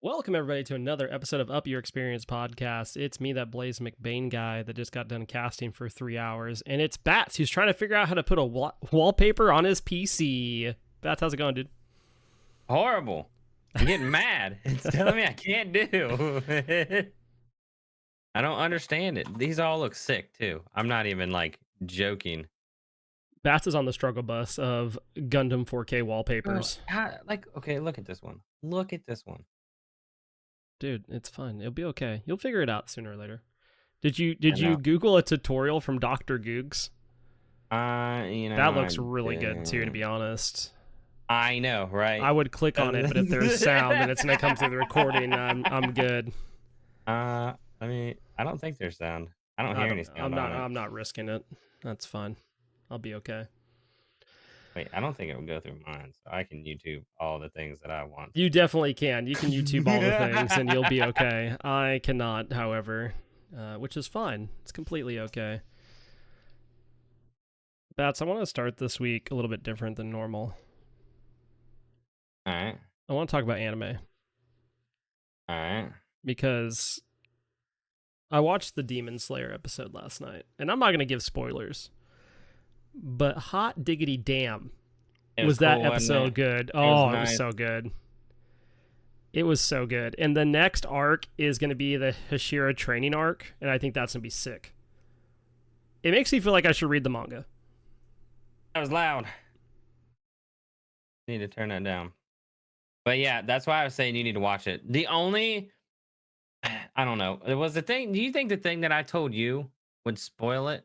Welcome, everybody, to another episode of Up Your Experience podcast. It's me, that Blaise McBain guy that just got done casting for 3 hours. And it's Bats, who's trying to figure out how to put a wallpaper on his PC. Bats, how's it going, dude? Horrible. I'm getting mad. It's telling me I can't do. I don't understand it. These all look sick, too. I'm not even, joking. Bats is on the struggle bus of Gundam 4K wallpapers. Okay, look at this one. Look at this one. Dude, it's fine. It'll be okay. You'll figure it out sooner or later. Did you Google a tutorial from Dr. Googs? That looks really good, too, to be honest. I know, right? I would click on it, but if there's sound and it's gonna come through the recording, I'm good. I don't think there's sound. I don't hear any sound. I'm not risking it. That's fine. I'll be okay. Wait, I don't think it will go through mine, so I can YouTube all the things that I want. You definitely can. You can YouTube all the things, and you'll be okay. I cannot, however, which is fine. It's completely okay. Bats, I want to start this week a little bit different than normal. All right. I want to talk about anime. All right. Because I watched the Demon Slayer episode last night, and I'm not going to give spoilers, but hot diggity damn, was that cool, episode good? Oh, it was so good. It was so good. And the next arc is going to be the Hashira training arc, and I think that's going to be sick. It makes me feel like I should read the manga. That was loud. Need to turn that down. But yeah, that's why I was saying you need to watch it. I don't know. It was the thing. Do you think the thing that I told you would spoil it?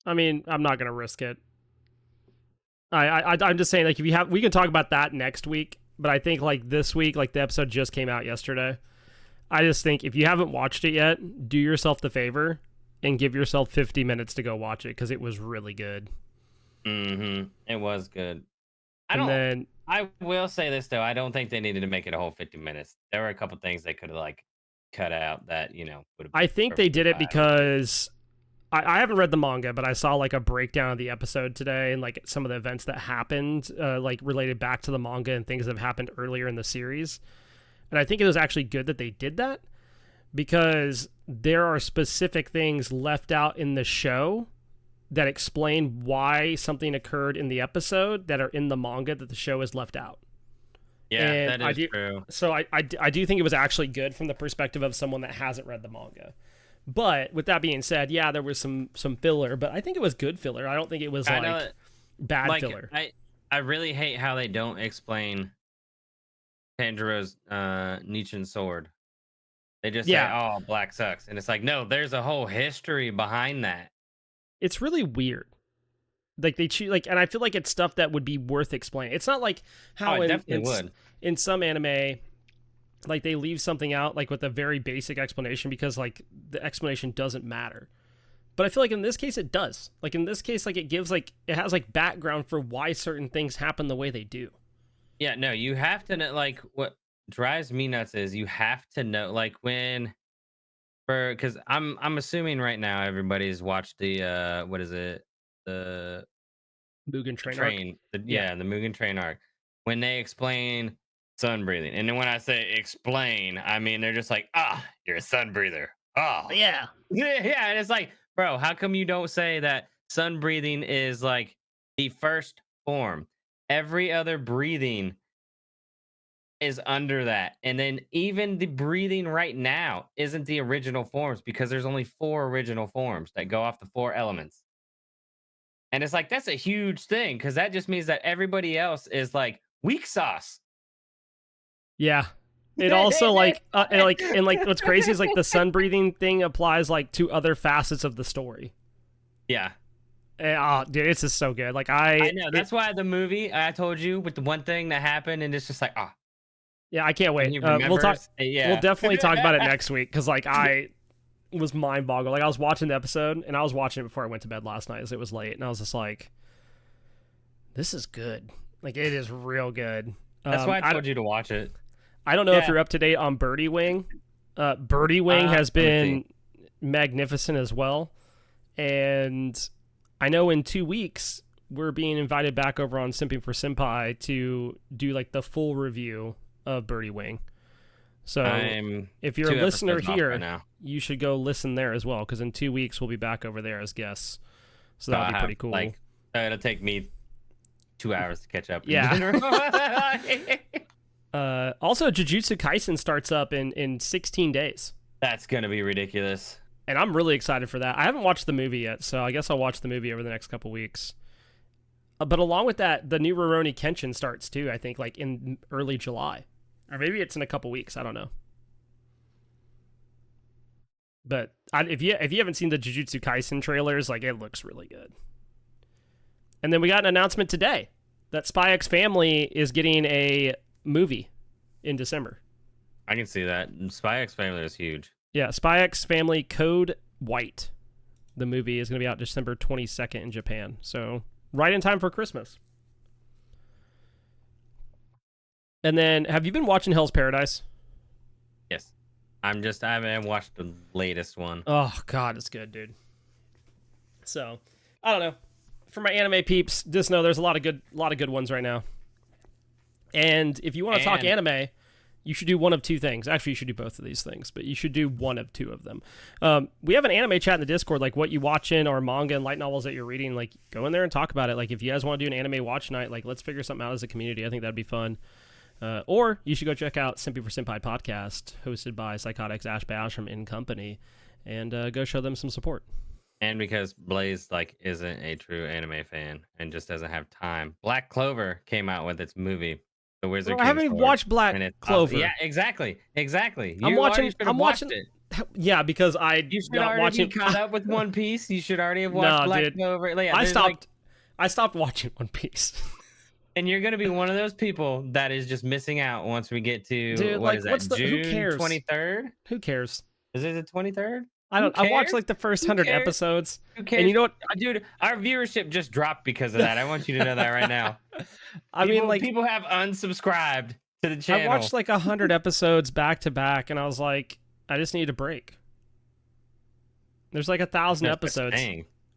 I mean, I'm not gonna risk it. I'm just saying, like, we can talk about that next week. But I think like this week, like the episode just came out yesterday. I just think if you haven't watched it yet, do yourself the favor and give yourself 50 minutes to go watch it because it was really good. It was good. I will say this though. I don't think they needed to make it a whole 50 minutes. There were a couple things they could have cut out that would have. I think they did it because I haven't read the manga, but I saw like a breakdown of the episode today and like some of the events that happened, like related back to the manga and things that have happened earlier in the series. And I think it was actually good that they did that because there are specific things left out in the show that explain why something occurred in the episode that are in the manga that the show has left out. Yeah, and that is true. So I do think it was actually good from the perspective of someone that hasn't read the manga. But with that being said, yeah, there was some filler, but I think it was good filler. I don't think it was bad filler. I really hate how they don't explain Tanjiro's Nichin sword. They just say, "Oh, black sucks," and it's like, no, there's a whole history behind that. It's really weird. Like they and I feel like it's stuff that would be worth explaining. It's not like how in some anime, like they leave something out like with a very basic explanation because like the explanation doesn't matter. But I feel like in this case it does. Like in this case, like it gives it has like background for why certain things happen the way they do. Yeah, no, you have to know. Like what drives me nuts is you have to know because I'm assuming right now everybody's watched the what is it, the Mugen Train arc. The Mugen Train arc, when they explain sun breathing, and then when I say explain, I mean they're just like, you're a sun breather. Yeah, and it's like, bro, how come you don't say that sun breathing is like the first form? Every other breathing is under that, and then even the breathing right now isn't the original forms because there's only 4 original forms that go off the 4 elements. And it's like, that's a huge thing because that just means that everybody else is like weak sauce. Yeah. It also and what's crazy is like the sun breathing thing applies like to other facets of the story. Yeah. And, dude, it's just so good. Like I know that's why the movie I told you with the one thing that happened, and it's just like yeah, I can't wait. We'll talk. Yeah, we'll definitely talk about it next week because like I was mind boggled. Like I was watching the episode and I was watching it before I went to bed last night as it was late, and I was just like, this is good. Like it is real good. That's why I told you to watch it. I don't know if you're up to date on Birdie Wing. Birdie Wing has been magnificent as well. And I know in 2 weeks, we're being invited back over on Simping for Senpai to do like the full review of Birdie Wing. So I'm if you're a 2 listener episodes off here, right now. you should go listen there as well, because in 2 weeks we'll be back over there as guests. So So that'll I be have pretty cool. like it'll take me 2 hours to catch up. Yeah. In general. Also, Jujutsu Kaisen starts up in 16 days. That's gonna be ridiculous. And I'm really excited for that. I haven't watched the movie yet, so I guess I'll watch the movie over the next couple weeks. But along with that, the new Rurouni Kenshin starts too, I think, like in early July. Or maybe it's in a couple weeks. I don't know. But if you haven't seen the Jujutsu Kaisen trailers, like, it looks really good. And then we got an announcement today that Spy X Family is getting a movie in December. I can see that. Spy X Family is huge. Yeah, Spy X Family Code White. The movie is going to be out December 22nd in Japan. So right in time for Christmas. And then, have you been watching Hell's Paradise? Yes. I haven't watched the latest one. Oh, God, it's good, dude. So, I don't know. For my anime peeps, just know there's a lot of good ones right now. And if you want to talk anime, you should do one of two things. Actually, you should do both of these things, but you should do one of two of them. We have an anime chat in the Discord, like what you watching or manga and light novels that you're reading. Like, go in there and talk about it. Like, if you guys want to do an anime watch night, like, let's figure something out as a community. I think that'd be fun. Or you should go check out Simpy for Senpai podcast, hosted by Psychotics, Ash Basham and company, and go show them some support. And because Blaise isn't a true anime fan and just doesn't have time, Black Clover came out with its movie, The Wizard King. I haven't even watched Black Clover. Awesome. Yeah, exactly. I'm watching. Yeah, because You should already be caught up with One Piece. You should already have watched Black Clover. Yeah, I stopped watching One Piece. And you're gonna be one of those people that is just missing out once we get to June 23rd. Who cares? Is it the 23rd? I watched like the first 100 episodes. Who cares? And you know what, dude? Our viewership just dropped because of that. I want you to know that right now. People have unsubscribed to the channel. I watched like 100 episodes back to back, and I was like, I just need a break. There's like 1,000 episodes,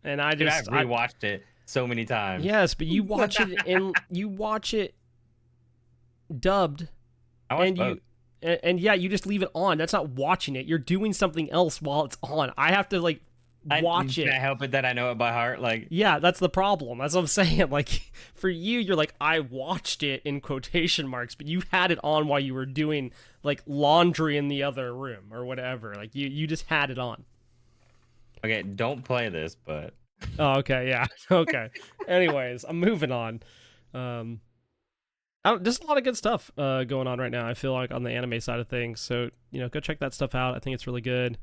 and I rewatched it so many times. Yes, but you watch it dubbed. I watched both. You just leave it on. That's not watching it. You're doing something else while it's on. I have to watch it. Can I help it that I know it by heart? Yeah, that's the problem. That's what I'm saying. Like, for you, you're like, I watched it in quotation marks, but you had it on while you were doing like laundry in the other room or whatever. Like, you just had it on. Okay, don't play this, but. Oh, okay, yeah, okay. Anyways, I'm moving on. Just a lot of good stuff going on right now, I feel like, on the anime side of things. So, go check that stuff out. I think it's really good.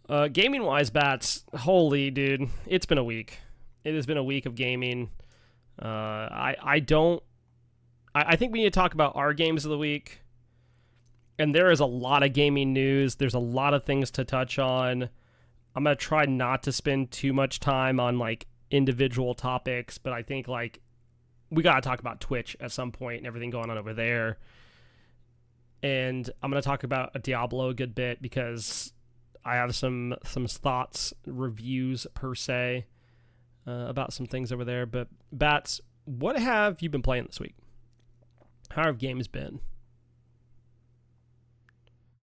Gaming-wise, Bats, holy dude, it's been a week. It has been a week of gaming. I think we need to talk about our games of the week. And there is a lot of gaming news. There's a lot of things to touch on. I'm going to try not to spend too much time on like individual topics, but I think like we got to talk about Twitch at some point and everything going on over there. And I'm going to talk about Diablo a good bit because I have some thoughts, reviews per se, about some things over there. But Bats, what have you been playing this week? How have games been?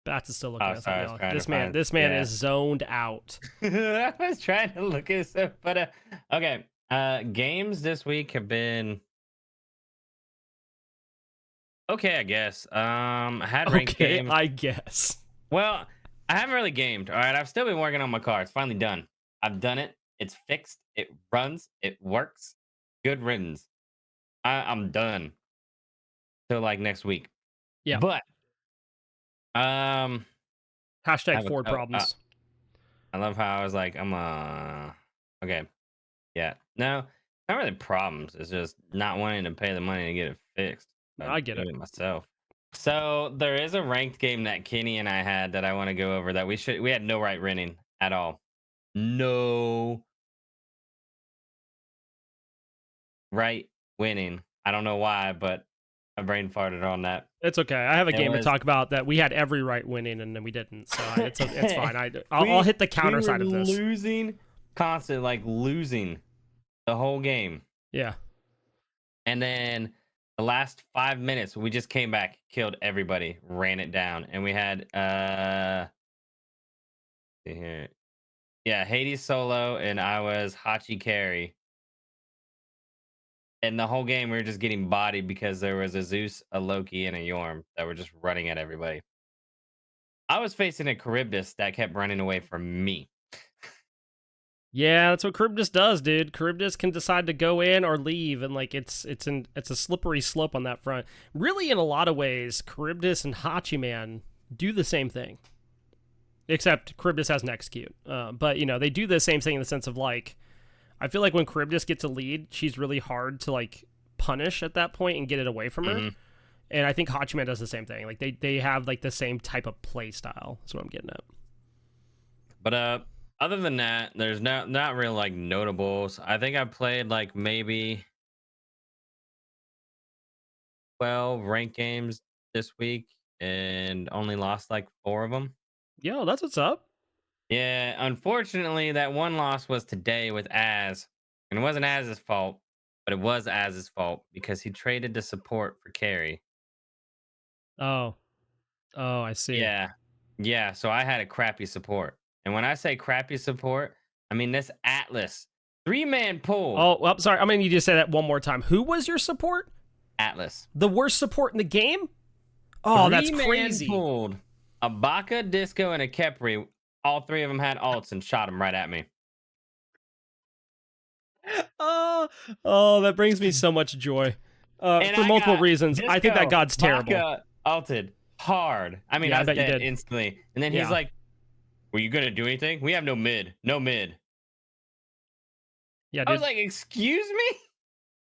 Bats is still looking at something. This man is zoned out. I was trying to look at stuff, but okay. Games this week have been okay, I guess. I had ranked games. I guess. Well, I haven't really gamed. All right, I've still been working on my car. It's finally done. I've done it. It's fixed. It runs. It works. Good riddance. I'm done. Till like next week. Yeah. But hashtag Ford problems. I love how I was like, okay. Yeah. No, not really problems. It's just not wanting to pay the money to get it fixed. I get it myself. So there is a ranked game that Kenny and I had that I want to go over that we had no right winning at all. No right winning. I don't know why, but my brain farted on that. It's okay. I have a game to talk about that we had every right winning and then we didn't. So it's fine. I'll hit the counter side of this. Losing constant, losing the whole game. Yeah. And then The last 5 minutes, we just came back, killed everybody, ran it down, and we had see here. Yeah, Hades solo, and I was Hachi carry. And the whole game, we were just getting bodied because there was a Zeus, a Loki, and a Yorm that were just running at everybody. I was facing a Charybdis that kept running away from me. Yeah, that's what Charybdis does, dude. Charybdis can decide to go in or leave, and like it's a slippery slope on that front. Really, in a lot of ways, Charybdis and Hachiman do the same thing, except Charybdis has an execute. But you know, they do the same thing in the sense of like, I feel like when Charybdis gets a lead, she's really hard to like punish at that point and get it away from her. hmm And I think Hachiman does the same thing. Like they have like the same type of play style. That's what I'm getting at. But other than that, there's not real like notables. I think I played like maybe 12 ranked games this week and only lost like 4 of them. Yo, that's what's up. Yeah, unfortunately, that one loss was today with Az, and it wasn't Az's fault, but it was Az's fault because he traded the support for carry. Oh, oh, I see. Yeah, yeah. So I had a crappy support, and when I say crappy support, I mean this Atlas 3-man pull. Oh, well, sorry. I'm gonna need you to say that one more time. Who was your support? Atlas The worst support in the game? Oh, that's 3-man crazy. pulled a Baka, Disco, and a Kepri. All 3 of them had ults and shot them right at me. Oh, oh, that brings me so much joy. And For I multiple got reasons. I think that Disco, god's terrible. Baka ulted hard. I mean, Yeah, I I was bet you dead did. instantly. And then he's Yeah. like, "Were you gonna do anything? We have no mid. No mid." Yeah, I was dude. like, "Excuse me?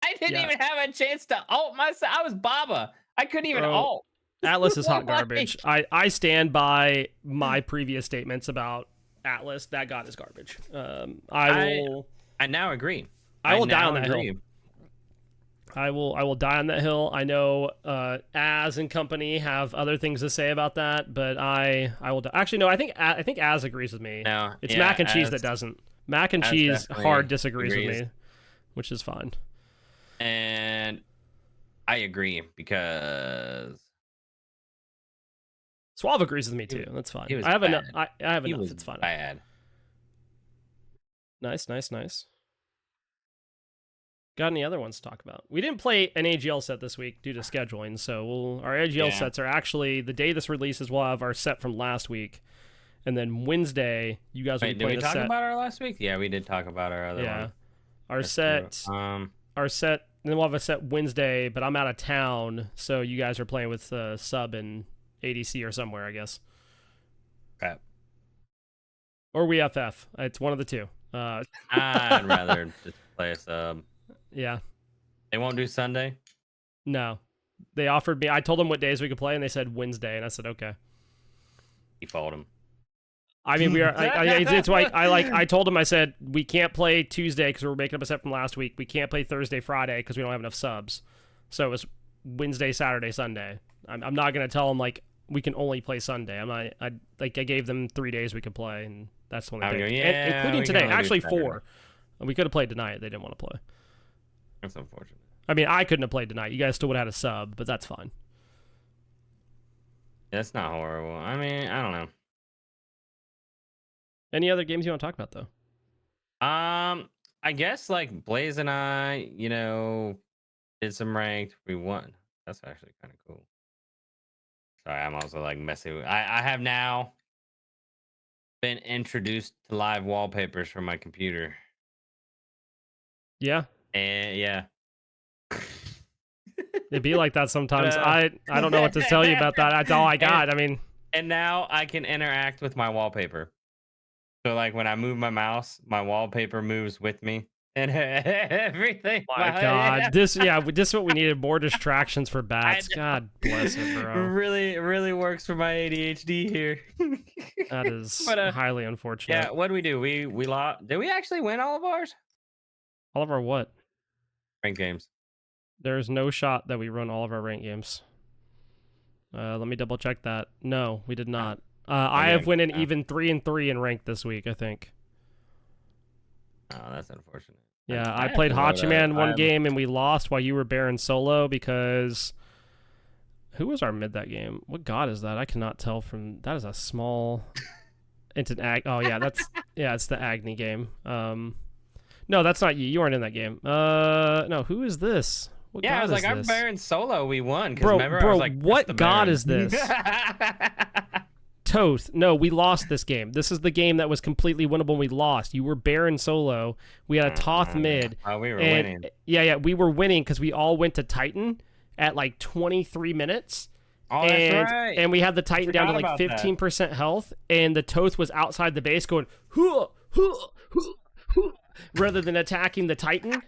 I didn't Yeah, even have a chance to ult myself. I was Baba. I couldn't even bro. ult." Atlas is hot Like, garbage. I stand by my previous statements about Atlas. That god is garbage. I I will I now agree. I I will die on now that hill. agree. I will die on that hill. I know Az and company have other things to say about that, but I will die. Actually no, I think Az agrees with me. No, It's yeah, Mac and Cheese that doesn't. Mac and as Cheese hard definitely disagrees with agrees. me, which is fine. And I agree because Suave agrees with me he, too. That's fine. he was I have enough. bad. I have He enough. was It's fine. bad. Nice, nice, nice. Got any other ones to talk about? We didn't play an AGL set this week due to scheduling, so our AGL Yeah. sets are actually the day this releases. We'll have our set from last week, and then Wednesday you guys will Wait, be did we playing the talk set. about our last week? Yeah, we did talk about our other Yeah, one. our That's true. set, our set. Then we'll have a set Wednesday, but I'm out of town, so you guys are playing with Sub and ADC or somewhere, I guess, Crap. or we FF. It's one of the two. I'd rather just play a sub. Yeah. They won't do Sunday. No, they offered me. I told them what days we could play, and they said Wednesday, and I said okay. Default them. I mean, we are. It's like I told them. I said we can't play Tuesday because we're making up a set from last week. We can't play Thursday, Friday because we don't have enough subs. So it was Wednesday, Saturday, Sunday. I'm not gonna tell them like we can only play Sunday. I gave them 3 days we could play, and that's when they I would picked. go, And- yeah, including we can today. only do Actually, Saturday. 4. We could have played tonight. They didn't want to play. That's unfortunate. I mean, I couldn't have played tonight. You guys still would have had a sub, but that's fine. That's not horrible. I mean, I don't know. Any other games you want to talk about though? I guess like Blaze and I, did some ranked. We won. That's actually kind of cool. Sorry, I'm also like messing with. I have now been introduced to live wallpapers from my computer, Yeah, and yeah. it'd be like that sometimes. Uh, I don't know what to tell you about that. That's all I got. I mean, And now I can interact with my wallpaper. So like when I move my mouse, my wallpaper moves with me and everything. my God, this is what we needed. More distractions for bats. know. God bless it, bro. Really works for my ADHD here. That is But, highly unfortunate. yeah, what did we do? We lost. Did we actually win all of ours? All of our what? Rank games. There's no shot that we run all of our rank games. Let me double check that. No, we did not. I have went an even 3-3 in rank this week, I think. Oh, that's unfortunate. Yeah, I I have played to load Hachiman one up. game and we lost while you were Baron solo because who was our mid that game? What god is that? I cannot tell from that is a small it's an oh yeah, it's the Agni game. No, that's not you. You aren't in that game. No, who is this? What Yeah, I god was is like, our this? Baron solo, we won. Because Bro, remember, I was like, what's the what god Baron? is this? Toth. No, we lost this game. This is the game that was completely winnable and we lost. You were Baron solo. We had a Toth mid. Oh, we were and winning. Yeah, we were winning because we all went to Titan at like 23 minutes. Oh, that's right. And we had the Titan down to like 15% health, and the Toth was outside the base going, hoo, hoo, hoo, hoo, rather than attacking the Titan.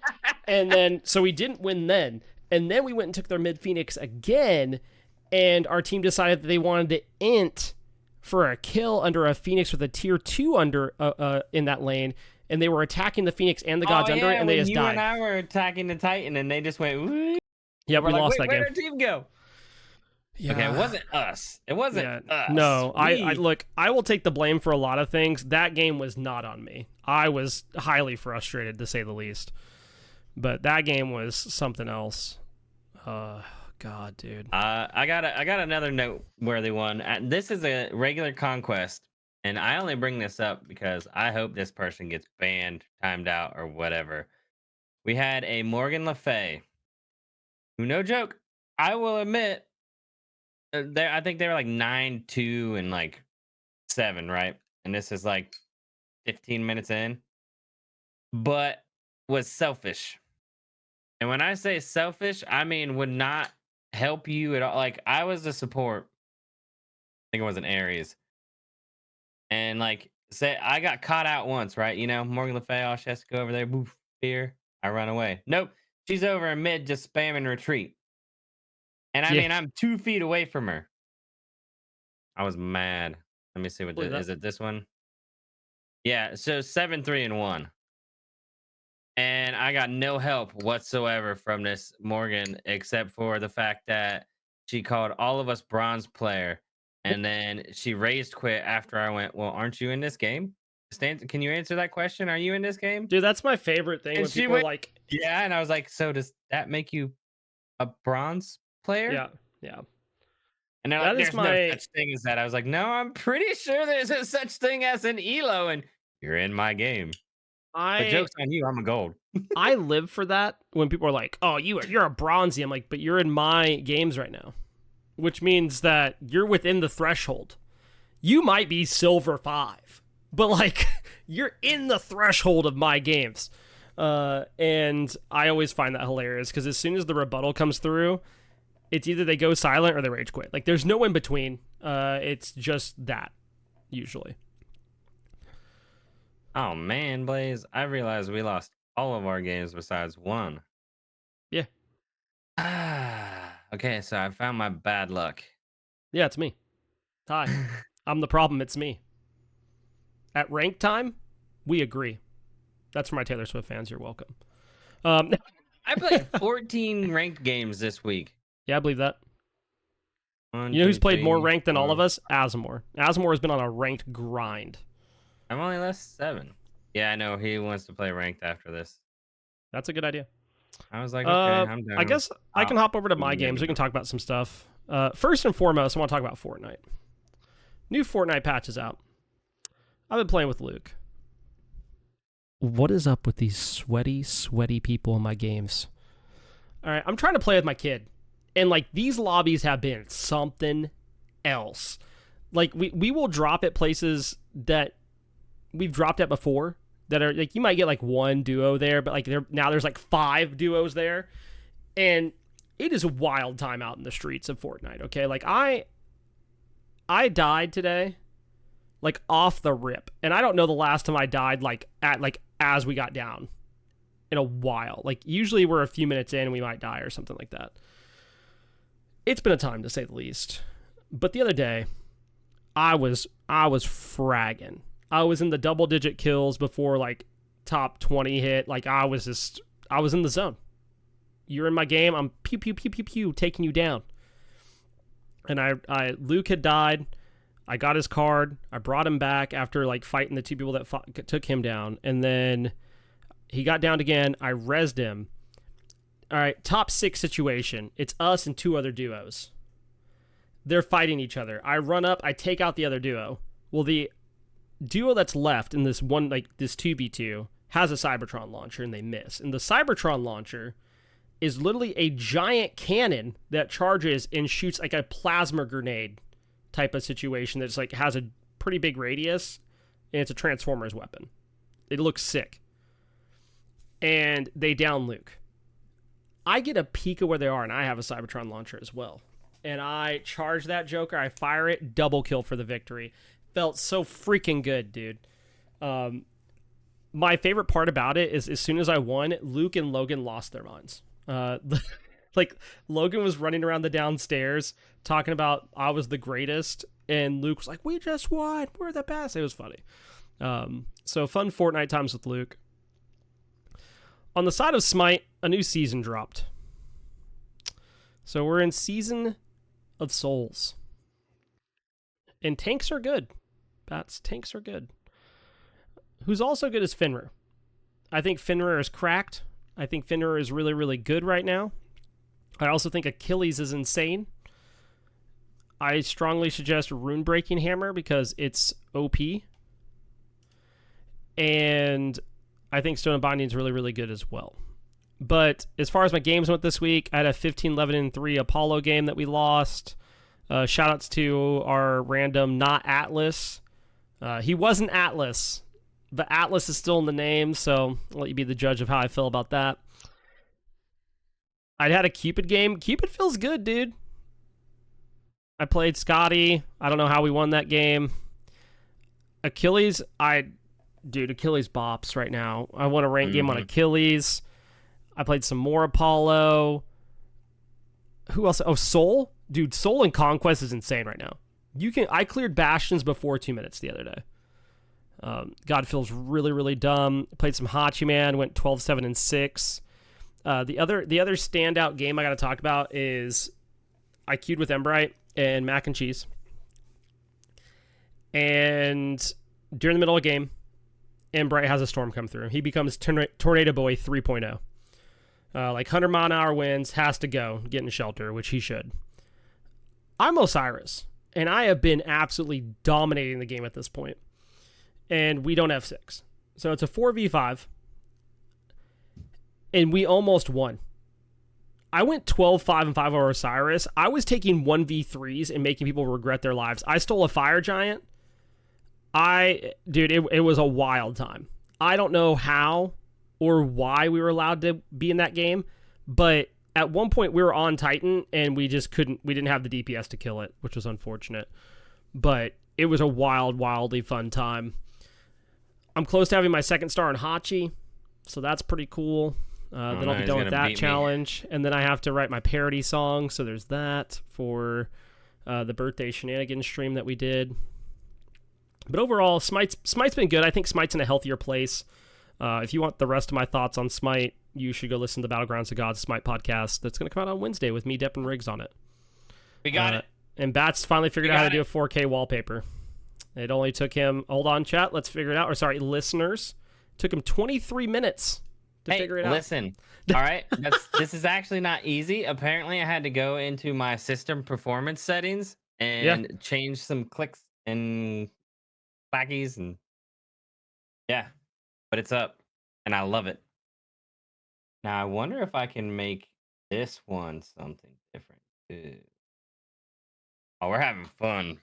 And then, so we didn't win then. And then we went and took their mid Phoenix again, and our team decided that they wanted to int for a kill under a Phoenix with a tier 2 under in that lane, and they were attacking the Phoenix and the gods under it, and they just died. You and I were attacking the Titan, and they just went, woo. Yeah, we lost that game. Where'd our team go? Yeah. Okay, it wasn't us. It wasn't us. No, I look, I will take the blame for a lot of things. That game was not on me. I was highly frustrated, to say the least. But that game was something else. God, dude. I got another noteworthy one. This is a regular conquest, and I only bring this up because I hope this person gets banned, timed out, or whatever. We had a Morgan Le Fay, who, no joke, I will admit, I think they were like 9-2 and like 7, right? And this is like 15 minutes in, but was selfish. And when I say selfish, I mean would not help you at all. Like, I was the support. I think it was an Ares. And like, say I got caught out once, right? You know, Morgan Le Fay, all she has to go over there, boof, fear. I run away. Nope. She's over in mid just spamming retreat. And I mean, I'm 2 feet away from her. I was mad. Let me see what is it this one? Yeah, so 7-3-1. And I got no help whatsoever from this Morgan, except for the fact that she called all of us bronze player. And then she raised quit after I went, well, aren't you in this game? Can you answer that question? Are you in this game? Dude, that's my favorite thing. And when people are like, yeah. And I was like, so does that make you a bronze player? Yeah. And they're like, there's no such thing as that. I was like, no, I'm pretty sure there's a such thing as an elo, and you're in my game. But joke's on you, I'm a gold. I live for that when people are like, oh, you're a bronzy. I'm like, but you're in my games right now, which means that you're within the threshold. You might be silver 5, but like you're in the threshold of my games. And I always find that hilarious because as soon as the rebuttal comes through, it's either they go silent or they rage quit. Like there's no in between. It's just that usually. Oh man, Blaze, I realized we lost all of our games besides one. Yeah. Okay, so I found my bad luck. Yeah, it's me. Hi. I'm the problem, it's me. At rank time, we agree. That's for my Taylor Swift fans, you're welcome. I played 14 ranked games this week. Yeah, I believe that. You know who's played more ranked than all of us? Asmore. Asmore has been on a ranked grind. I'm only less 7. Yeah, I know. He wants to play ranked after this. That's a good idea. I was like, okay, I'm down. I guess I can hop over to my games. We can talk about some stuff. First and foremost, I want to talk about Fortnite. New Fortnite patch is out. I've been playing with Luke. What is up with these sweaty people in my games? All right, I'm trying to play with my kid. And, like, these lobbies have been something else. Like, we will drop at places that we've dropped at before that are, like, you might get, like, 1 duo there, but, like, now there's, like, 5 duos there. And it is a wild time out in the streets of Fortnite, okay? Like, I died today, like, off the rip. And I don't know the last time I died, like, as we got down in a while. Like, usually we're a few minutes in and we might die or something like that. It's been a time, to say the least. But the other day, I was fragging. I was in the double-digit kills before, like, top 20 hit. Like, I was in the zone. You're in my game. I'm pew, pew, pew, pew, pew, taking you down. And Luke had died. I got his card. I brought him back after, like, fighting the 2 people that took him down. And then He got downed again. I rezzed him. All right, top 6 situation. It's us and 2 other duos. They're fighting each other. I run up. I take out the other duo. Well, the duo that's left in this one, like this 2v2, has a Cybertron launcher, and they miss. And the Cybertron launcher is literally a giant cannon that charges and shoots like a plasma grenade type of situation that's like has a pretty big radius, and it's a Transformers weapon. It looks sick. And they down Luke. I get a peek of where they are, and I have a Cybertron launcher as well. And I charge that Joker, I fire it, double kill for the victory. Felt so freaking good, dude. My favorite part about it is as soon as I won, Luke and Logan lost their minds. Like, Logan was running around the downstairs talking about I was the greatest, and Luke was like, we just won, we're the best. It was funny. So fun Fortnite times with Luke. On the side of Smite, a new season dropped. So we're in Season of Souls. And tanks are good. Bats, tanks are good. Who's also good is Fenrir. I think Fenrir is cracked. I think Fenrir is really, really good right now. I also think Achilles is insane. I strongly suggest Rune Breaking Hammer because it's OP. And I think Stone and Binding is really, really good as well. But as far as my games went this week, I had a 15-11-3 Apollo game that we lost. Shoutouts to our random not Atlas. He wasn't Atlas, but Atlas is still in the name, so I'll let you be the judge of how I feel about that. I had a Cupid game. Cupid feels good, dude. I played Scotty. I don't know how we won that game. Achilles, Achilles bops right now. I won a ranked game on Achilles. I played some more Apollo. Who else? Oh, Soul? Dude, Soul and Conquest is insane right now. I cleared Bastions before 2 minutes the other day. God feels really, really dumb. Played some Hachiman, went 12-7-6. The other standout game I got to talk about is I queued with Embrite and Mac and Cheese. And during the middle of the game, Embrite has a storm come through. He becomes Tornado Boy 3.0. Like 100 mile an hour winds, has to go, get in shelter, which he should. I'm Osiris, and I have been absolutely dominating the game at this point. And we don't have 6. So it's a 4v5. And we almost won. I went 12-5-5 over Osiris. I was taking 1v3s and making people regret their lives. I stole a fire giant. It was a wild time. I don't know how or why we were allowed to be in that game, but at one point we were on Titan and we didn't have the DPS to kill it, which was unfortunate. But it was a wildly fun time. I'm close to having my 2nd star in Hachi, so that's pretty cool. Then I'll be done with that challenge. And then I have to write my parody song, so there's that for the birthday shenanigans stream that we did. But overall, Smite's been good. I think Smite's in a healthier place. If you want the rest of my thoughts on Smite, you should go listen to the Battlegrounds of Gods Smite podcast that's going to come out on Wednesday with me, Depp, and Riggs on it. We got it. And Bats finally figured out how to do a 4K wallpaper. It only took him, hold on, chat, let's figure it out. Or sorry, listeners. It took him 23 minutes to figure it out. Listen, all right? This is actually not easy. Apparently, I had to go into my system performance settings and change some clicks and clackies and but it's up and I love it. Now I wonder if I can make this one something different too. Oh, we're having fun.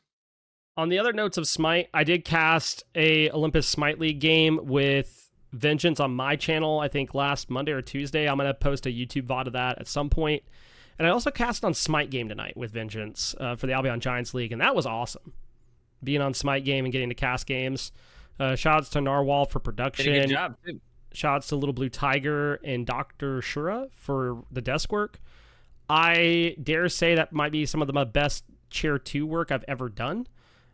On the other notes of Smite, I did cast a Olympus Smite League game with Vengeance on my channel, I think last Monday or Tuesday. I'm going to post a YouTube VOD of that at some point. And I also cast on Smite game tonight with Vengeance for the Albion Giants League, and that was awesome. Being on Smite game and getting to cast games. Shoutouts to Narwhal for production. Did a good job, too. Shoutouts to Little Blue Tiger and Dr. Shura for the desk work. I dare say that might be some of my best Chair 2 work I've ever done.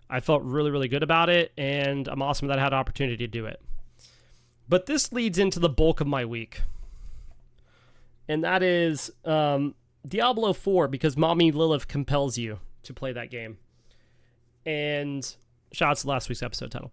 I felt really, really good about it, and I'm awesome that I had an opportunity to do it. But this leads into the bulk of my week. And that is Diablo IV, because Mommy Lilith compels you to play that game. And shoutouts to last week's episode title.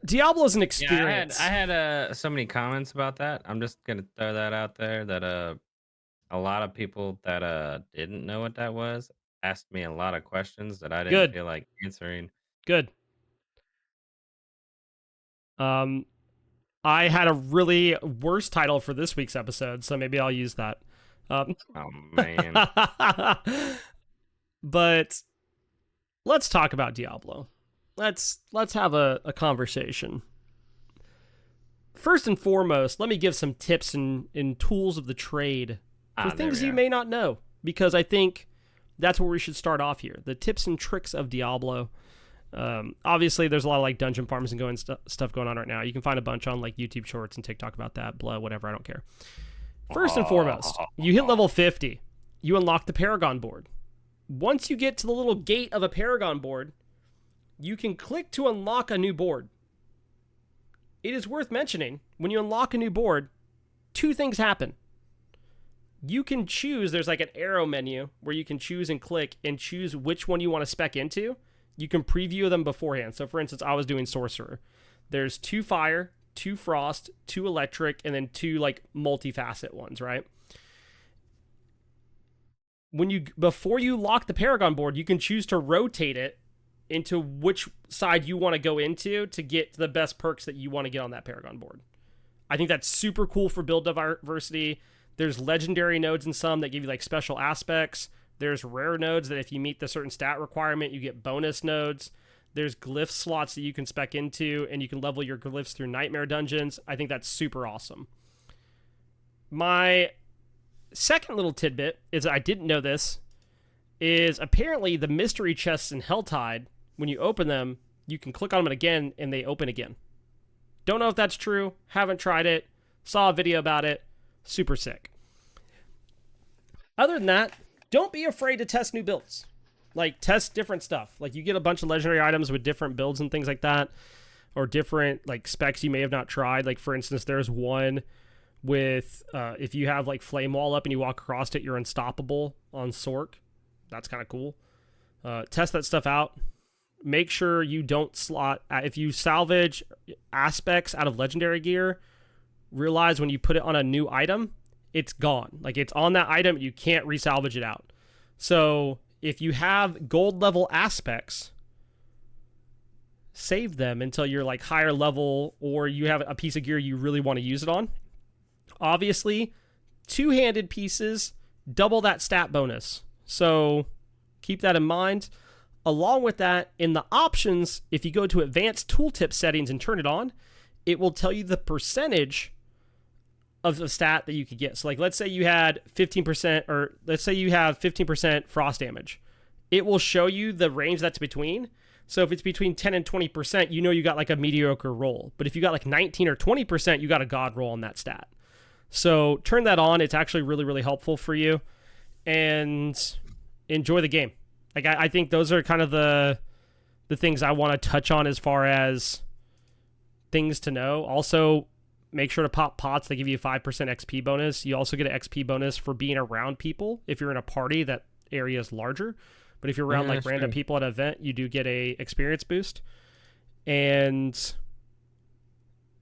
Diablo's an Yeah, experience. I had so many comments about that. I'm just gonna throw that out there that a lot of people that didn't know what that was asked me a lot of questions that I didn't Good, feel like answering. good. Um, I had a really worse title for this week's episode, so maybe I'll use that. Um, Oh man. but let's talk about Diablo. Let's have a conversation. First and foremost, let me give some tips and tools of the trade for There things we you are. may not know, because I think that's where we should start off here. The tips and tricks of Diablo. Obviously, there's a lot of like dungeon farms and stuff going on right now. You can find a bunch on like YouTube Shorts and TikTok about that. Blah, whatever. I don't care. First and foremost, you hit level 50, you unlock the Paragon board. Once you get to the little gate of a Paragon board, you can click to unlock a new board. It is worth mentioning, when you unlock a new board, two things happen. You can choose, there's like an arrow menu where you can choose and click and choose which one you want to spec into. You can preview them beforehand. So for instance, I was doing Sorcerer. There's 2 fire, 2 frost, 2 electric, and then 2 like multifaceted ones, right? Before you lock the Paragon board, you can choose to rotate it into which side you want to go into to get the best perks that you want to get on that Paragon board. I think that's super cool for build diversity. There's legendary nodes in some that give you like special aspects. There's rare nodes that if you meet the certain stat requirement, you get bonus nodes. There's glyph slots that you can spec into, and you can level your glyphs through nightmare dungeons. I think that's super awesome. My second little tidbit is, I didn't know this, is apparently the mystery chests in Helltide, when you open them, you can click on them again and they open again. Don't know if that's true. Haven't tried it. Saw a video about it. Super sick. Other than that, don't be afraid to test new builds. Like, test different stuff. Like, you get a bunch of legendary items with different builds and things like that, or different, like, specs you may have not tried. Like, for instance, there's one with, if you have, like, Flame Wall up and you walk across it, you're unstoppable on Sork. That's kind of cool. Test that stuff out. Make sure you don't slot. If you salvage aspects out of legendary gear, realize when you put it on a new item, it's gone. Like, it's on that item, you can't resalvage it out. So if you have gold level aspects, save them until you're like higher level, or you have a piece of gear you really want to use it on. Obviously, two-handed pieces double that stat bonus. So keep that in mind. Along with that, in the options, if you go to advanced tooltip settings and turn it on, it will tell you the percentage of the stat that you could get. So like, let's say you had 15%, or let's say you have 15% frost damage. It will show you the range that's between. So if it's between 10 and 20%, you know you got like a mediocre roll. But if you got like 19 or 20%, you got a god roll on that stat. So turn that on. It's actually really, really helpful for you. And enjoy the game. Like, I think those are kind of the things I want to touch on as far as things to know. Also, make sure to pop pots that give you a 5% XP bonus. You also get an XP bonus for being around people. If you're in a party, that area is larger. But if you're around like random people at an event, you do get a experience boost. And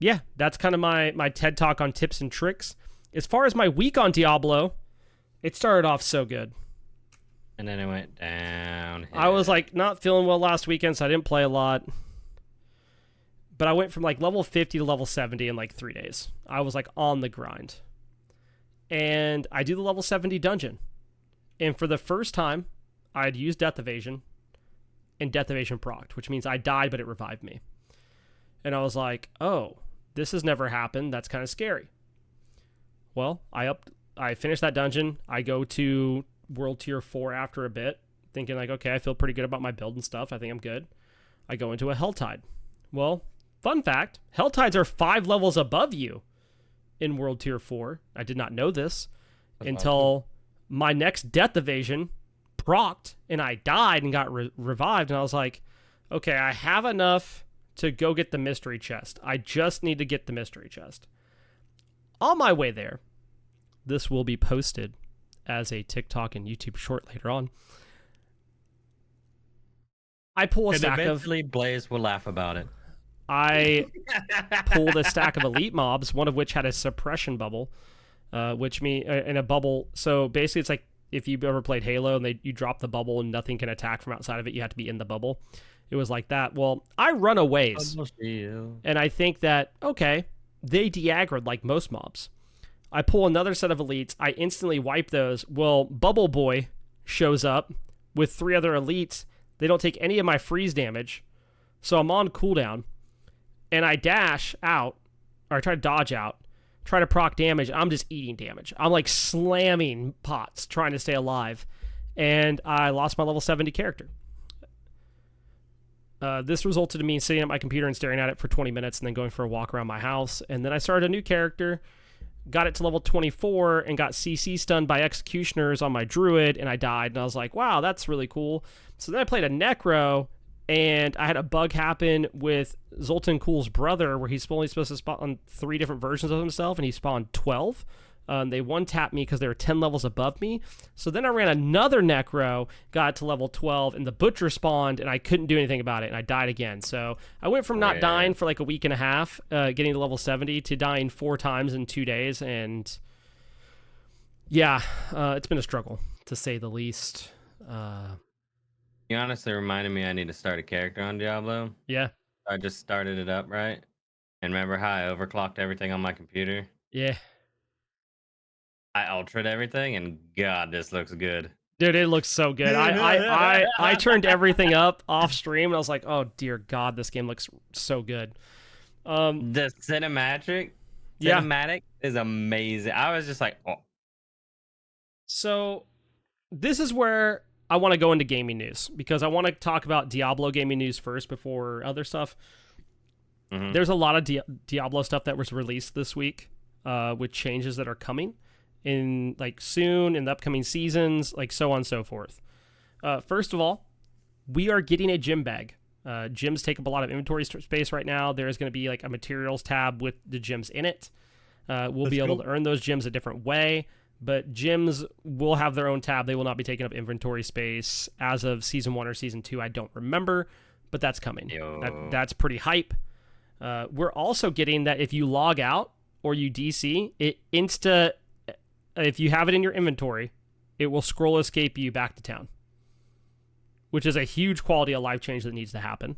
yeah, that's kind of my TED Talk on tips and tricks. As far as my week on Diablo, it started off so good. And then it went down. I was like not feeling well last weekend, so I didn't play a lot. But I went from like level 50 to level 70 in like 3 days. I was like on the grind. And I do the level 70 dungeon. And for the first time, I had used Death Evasion, and Death Evasion procced, which means I died, but it revived me. And I was like, oh, this has never happened. That's kind of scary. Well, I finished that dungeon. I go to World Tier 4 after a bit, thinking like, okay, I feel pretty good about my build and stuff. I think I'm good. I go into a Helltide. Well, fun fact, Helltides are 5 levels above you in World Tier 4. I did not know this until my next Death Evasion procced, and I died and got revived, and I was like, okay, I have enough to go get the mystery chest. I just need to get the mystery chest. On my way there, this will be posted as a TikTok and YouTube short later on. I pull a stack of... eventually Blaise will laugh about it. I pulled a stack of elite mobs, one of which had a suppression bubble, which mean in a bubble. So basically, it's like if you've ever played Halo and you drop the bubble and nothing can attack from outside of it, you have to be in the bubble. It was like that. Well, I run a ways, and I think that okay, they de-aggroed like most mobs. I pull another set of elites. I instantly wipe those. Well, Bubble Boy shows up with 3 other elites. They don't take any of my freeze damage, so I'm on cooldown. And I dash out, or I try to dodge out, try to proc damage. I'm just eating damage. I'm like slamming pots, trying to stay alive. And I lost my level 70 character. This resulted in me sitting at my computer and staring at it for 20 minutes and then going for a walk around my house. And then I started a new character, got it to level 24, and got CC stunned by executioners on my druid, and I died. And I was like, wow, that's really cool. So then I played a necro, and I had a bug happen with Zoltan Cool's brother where he's only supposed to spawn 3 different versions of himself, and he spawned 12. They one-tapped me because they were 10 levels above me. So then I ran another necro, got to level 12, and the butcher spawned, and I couldn't do anything about it, and I died again. So I went from not dying for like a week and a half, getting to level 70, to dying 4 times in 2 days, and yeah, it's been a struggle, to say the least. You honestly reminded me I need to start a character on Diablo. Yeah. I just started it up, right? And remember how I overclocked everything on my computer? Yeah. I ultra'd everything, and God, this looks good. Dude, it looks so good. I turned everything up off stream, and I was like, oh dear God, this game looks so good. The cinematic is amazing. I was just like, oh. So this is where I want to go into gaming news, because I want to talk about Diablo gaming news first before other stuff. Mm-hmm. There's a lot of Diablo stuff that was released this week, with changes that are coming in like soon in the upcoming seasons, like so on and so forth. First of all, we are getting a gym bag. Gyms take up a lot of inventory space right now. There's going to be like a materials tab with the gyms in it. We'll be able to earn those gyms a different way, but gyms will have their own tab. They will not be taking up inventory space as of season 1 or season 2. I don't remember, but that's coming. That's pretty hype. We're also getting that if you log out or you DC, if you have it in your inventory, it will scroll escape you back to town, which is a huge quality of life change that needs to happen.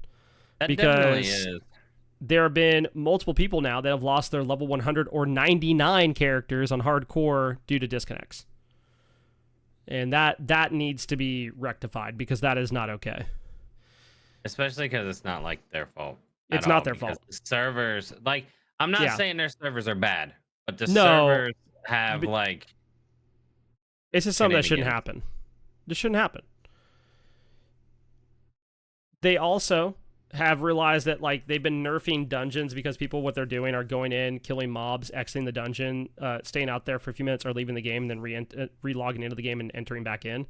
That because definitely is. There have been multiple people now that have lost their level 100 or 99 characters on hardcore due to disconnects. And that needs to be rectified, because that is not okay. Especially because it's not like their fault. It's not their fault. The servers, like, I'm not saying their servers are bad, but the No, servers have like... It's just something that shouldn't happen. This shouldn't happen. They also have realized that like they've been nerfing dungeons because people, what they're doing are going in, killing mobs, exiting the dungeon, staying out there for a few minutes or leaving the game, and then re-logging into the game and entering back in,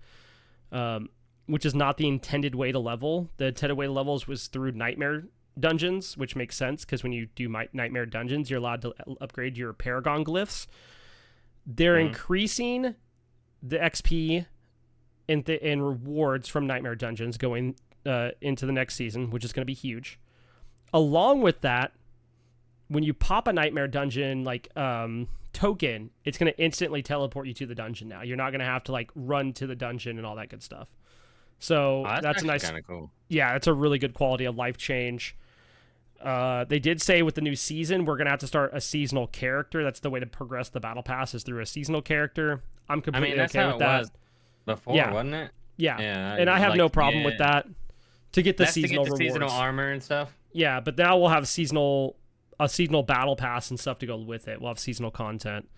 which is not the intended way to level. The intended way to levels was through nightmare dungeons, which makes sense because when you do nightmare dungeons, you're allowed to upgrade your paragon glyphs. They're increasing the XP and rewards from nightmare dungeons going into the next season, which is going to be huge. Along with that, when you pop a nightmare dungeon like token, it's going to instantly teleport you to the dungeon now. You're not going to have to like run to the dungeon and all that good stuff. So that's a nice, kind of cool. Yeah, that's a really good quality of life change. They did say with the new season, we're going to have to start a seasonal character. That's the way to progress the battle pass, is through a seasonal character. I'm completely that's okay how with it that. Was before, wasn't it? Yeah. And I have no problem with that. To get the seasonal rewards. Seasonal armor and stuff. Yeah, but now we'll have a seasonal battle pass and stuff to go with it. We'll have seasonal content.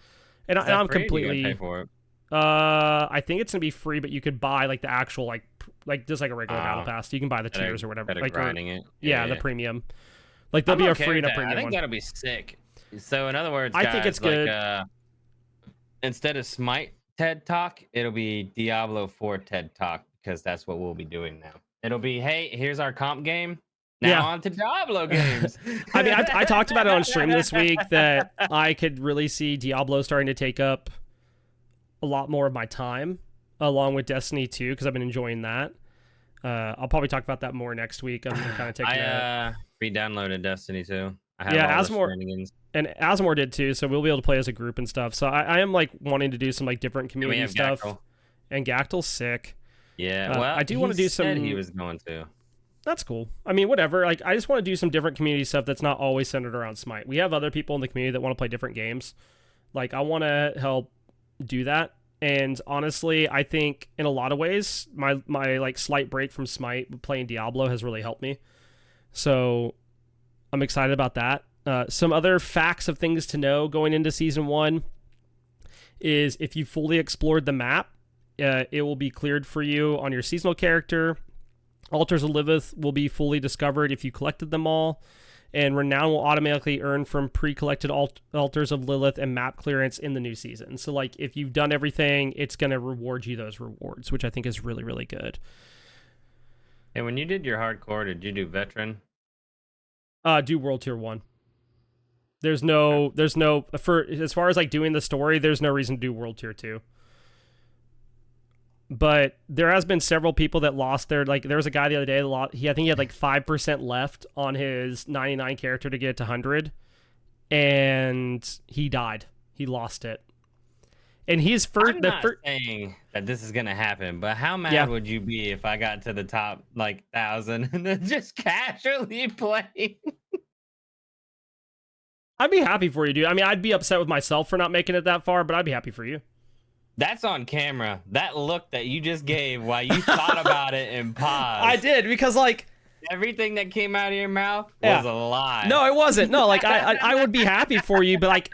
And I'm completely... pay for it? I think it's gonna be free, but you could buy like the actual like just like a regular battle pass. You can buy the tiers or whatever. Like grinding it. Yeah, the premium. Like there'll be a free and a premium. I think one. that'll be sick. So in other words, I think it's good. Instead of Smite TED Talk, it'll be Diablo 4 TED Talk, because that's what we'll be doing now. It'll be, hey, here's our comp game. Now on to Diablo games. I mean, I talked about it on stream this week that I could really see Diablo starting to take up a lot more of my time, along with Destiny 2, because I've been enjoying that. I'll probably talk about that more next week. I'm kind of taking re-downloaded Destiny 2. I have Yeah, all the Asmore shenanigans. and Asmore did too, so we'll be able to play as a group and stuff. So I am like wanting to do some like different And we community have stuff. Gackel. And Gactel's sick. Yeah, well, I do want he to do said he some. was going to. That's cool. I mean, whatever. Like, I just want to do some different community stuff that's not always centered around Smite. We have other people in the community that want to play different games. Like, I want to help do that. And honestly, I think in a lot of ways, my like slight break from Smite playing Diablo has really helped me. So I'm excited about that. Some other facts of things to know going into season 1 is if you fully explored the map, it will be cleared for you on your seasonal character. Altars of Lilith will be fully discovered if you collected them all, and Renown will automatically earn from pre-collected Altars of Lilith and map clearance in the new season. So, like, if you've done everything, it's going to reward you those rewards, which I think is really, really good. And when you did your hardcore, did you do veteran? Do World Tier 1. There's no, for as far as like doing the story, there's no reason to do World Tier 2. But there has been several people that lost their, like, there was a guy the other day that I think he had like 5% left on his 99 character to get it to 100, and he died. He lost it. And he's first. I'm not saying that this is gonna happen, but how mad would you be if I got to the top like 1,000 and then just casually play? I'd be happy for you, dude. I mean, I'd be upset with myself for not making it that far, but I'd be happy for you. That's on camera. That look that you just gave while you thought about it and paused. I did, because like everything that came out of your mouth was a lie. No, it wasn't. No, like I would be happy for you, but like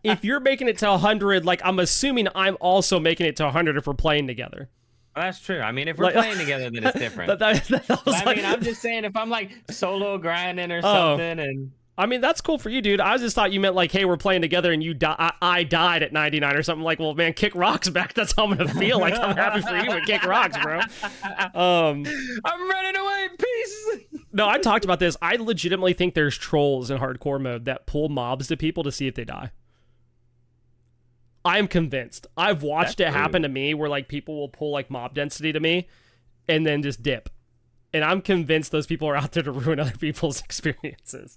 if you're making it to 100, like I'm assuming I'm also making it to 100 if we're playing together. Well, that's true. I mean, if we're playing together, then it's different. I mean, I'm just saying if I'm like solo grinding or something, and I mean, that's cool for you, dude. I just thought you meant like, hey, we're playing together and I died at 99 or something. Like, well, man, kick rocks back. That's how I'm going to feel. Like, I'm happy for you, but kick rocks, bro. I'm running away. Peace. No, I talked about this. I legitimately think there's trolls in hardcore mode that pull mobs to people to see if they die. I'm convinced. I've watched it happen to me where like people will pull like mob density to me and then just dip. And I'm convinced those people are out there to ruin other people's experiences.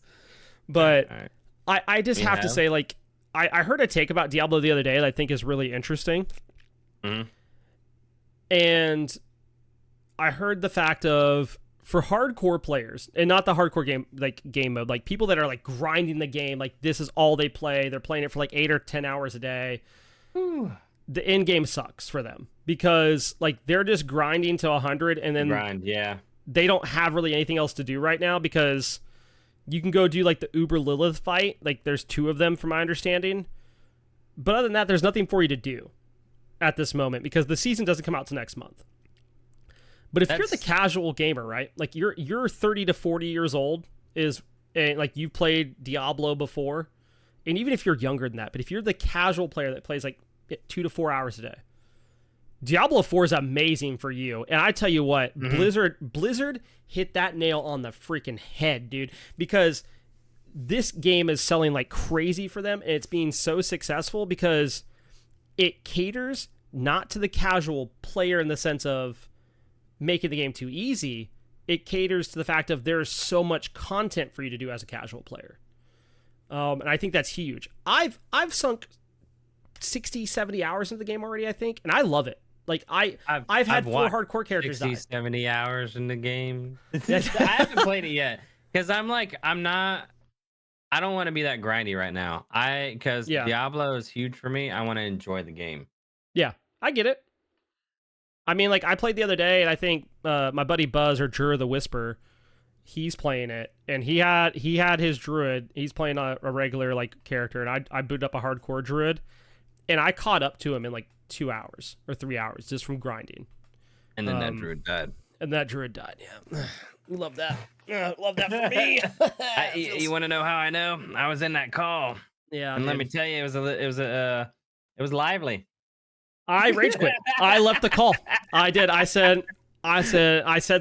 But I just have to say, like, I heard a take about Diablo the other day that I think is really interesting. Mm-hmm. And I heard the fact of, for hardcore players, and not the hardcore game mode, like people that are like grinding the game, like this is all they play, they're playing it for like 8 or 10 hours a day. Ooh. The end game sucks for them because like they're just grinding to 100 and then they don't have really anything else to do right now because you can go do like the Uber Lilith fight. Like there's 2 of them from my understanding. But other than that, there's nothing for you to do at this moment because the season doesn't come out till next month. But if you're the casual gamer, right? Like you're 30 to 40 years old and like you've played Diablo before. And even if you're younger than that, but if you're the casual player that plays like 2 to 4 hours a day, Diablo 4 is amazing for you. And I tell you what, Blizzard hit that nail on the freaking head, dude, because this game is selling like crazy for them. And it's being so successful because it caters not to the casual player in the sense of making the game too easy. It caters to the fact of there's so much content for you to do as a casual player. And I think that's huge. I've sunk 60, 70 hours into the game already, I think, and I love it. Like I've had 4 hardcore characters 60, 70 hours in the game. I haven't played it yet because I don't want to be that grindy right now. Because Diablo is huge for me. I want to enjoy the game. Yeah, I get it. I mean, like I played the other day, and I think my buddy Buzz or Drew the Whisper, he's playing it, and he had his druid. He's playing a regular like character, and I booted up a hardcore druid, and I caught up to him in like 2 hours or 3 hours just from grinding. And then that druid died. Yeah. Love that. Love that for me. You want to know how I know? I was in that call. Yeah. And let me tell you, it was lively. I rage quit. I left the call. I did. I said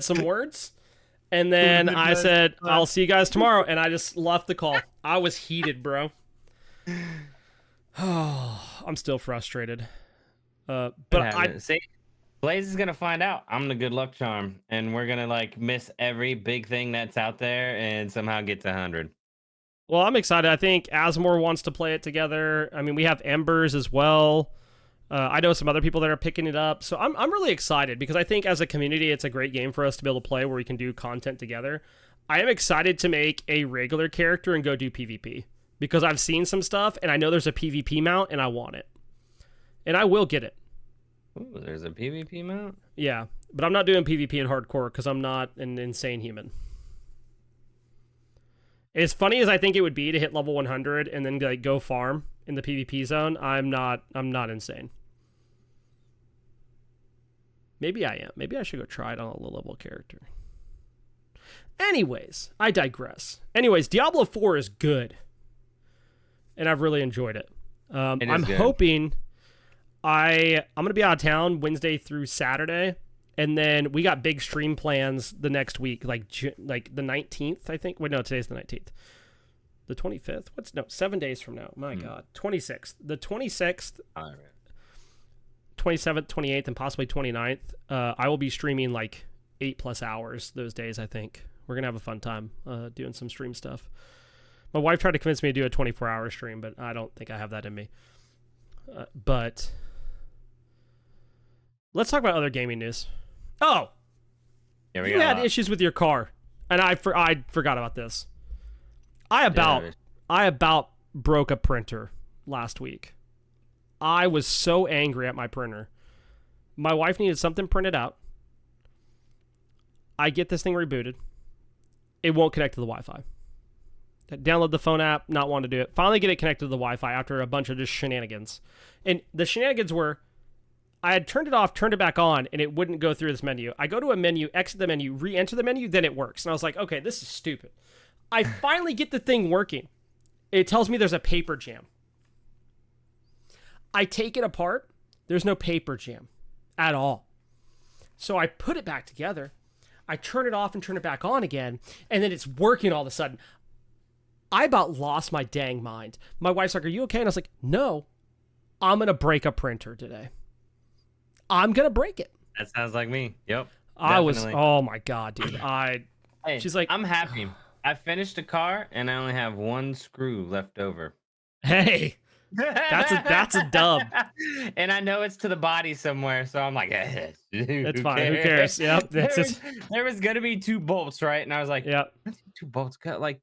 some words, and then I said, I'll see you guys tomorrow, and I just left the call. I was heated, bro. Oh, I'm still frustrated. But Blaze is gonna find out I'm the good luck charm, and we're gonna like miss every big thing that's out there and somehow get to 100. Well, I'm excited. I think Asmore wants to play it together. I mean, we have Embers as well. I know some other people that are picking it up. So I'm really excited because I think as a community, it's a great game for us to be able to play where we can do content together. I am excited to make a regular character and go do PvP because I've seen some stuff and I know there's a PvP mount and I want it. And I will get it. Ooh, there's a PvP mount? Yeah, but I'm not doing PvP in hardcore because I'm not an insane human. As funny as I think it would be to hit level 100 and then like go farm in the PvP zone, I'm not insane. Maybe I am. Maybe I should go try it on a low level character. Anyways, I digress. Anyways, Diablo 4 is good. And I've really enjoyed it. I'm hoping I'm going to be out of town Wednesday through Saturday. And then we got big stream plans the next week, like the 19th, I think. Wait, no, today's the 19th. The 25th? 7 days from now. My God. 26th. The 26th, 27th, 28th, and possibly 29th. I will be streaming like 8+ hours those days, I think. We're going to have a fun time doing some stream stuff. My wife tried to convince me to do a 24-hour stream, but I don't think I have that in me. But let's talk about other gaming news. Oh, you had issues with your car, and I forgot about this. I about broke a printer last week. I was so angry at my printer. My wife needed something printed out. I get this thing rebooted. It won't connect to the Wi-Fi. Download the phone app, not want to do it. Finally get it connected to the Wi-Fi after a bunch of just shenanigans. And the shenanigans were, I had turned it off, turned it back on, and it wouldn't go through this menu. I go to a menu, exit the menu, re-enter the menu, then it works. And I was like, okay, this is stupid. I finally get the thing working. It tells me there's a paper jam. I take it apart. There's no paper jam at all. So I put it back together. I turn it off and turn it back on again, and then it's working all of a sudden. I about lost my dang mind. My wife's like, are you okay? And I was like, no, I'm going to break a printer today. I'm going to break it. That sounds like me. Yep. I was, oh my God, dude. Hey, she's like, I'm happy. I finished the car and I only have one screw left over. Hey, that's a dub. And I know it's to the body somewhere, so I'm like, it's fine. Who cares? Yep. There was gonna be 2 bolts, right? And I was like, yep. 2 bolts cut like,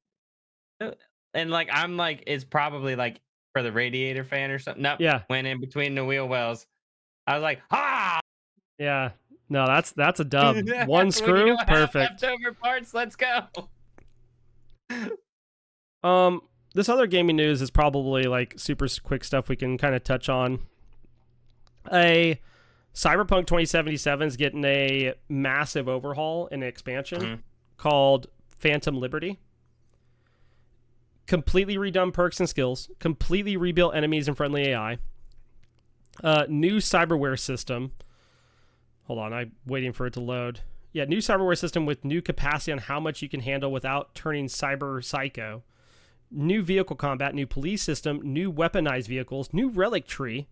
and like I'm like, it's probably like for the radiator fan or something. Nope. Yeah. Went in between the wheel wells. I was like, ah. Yeah. No, that's a dub. One screw, perfect. Leftover parts. Let's go. This other gaming news is probably like super quick stuff we can kind of touch on. A Cyberpunk 2077 is getting a massive overhaul and expansion called Phantom Liberty. Completely redone perks and skills, completely rebuilt enemies and friendly AI. New cyberware system. Hold on, I'm waiting for it to load. Yeah, new cyberware system with new capacity on how much you can handle without turning cyber psycho. New vehicle combat, new police system, new weaponized vehicles, new relic tree.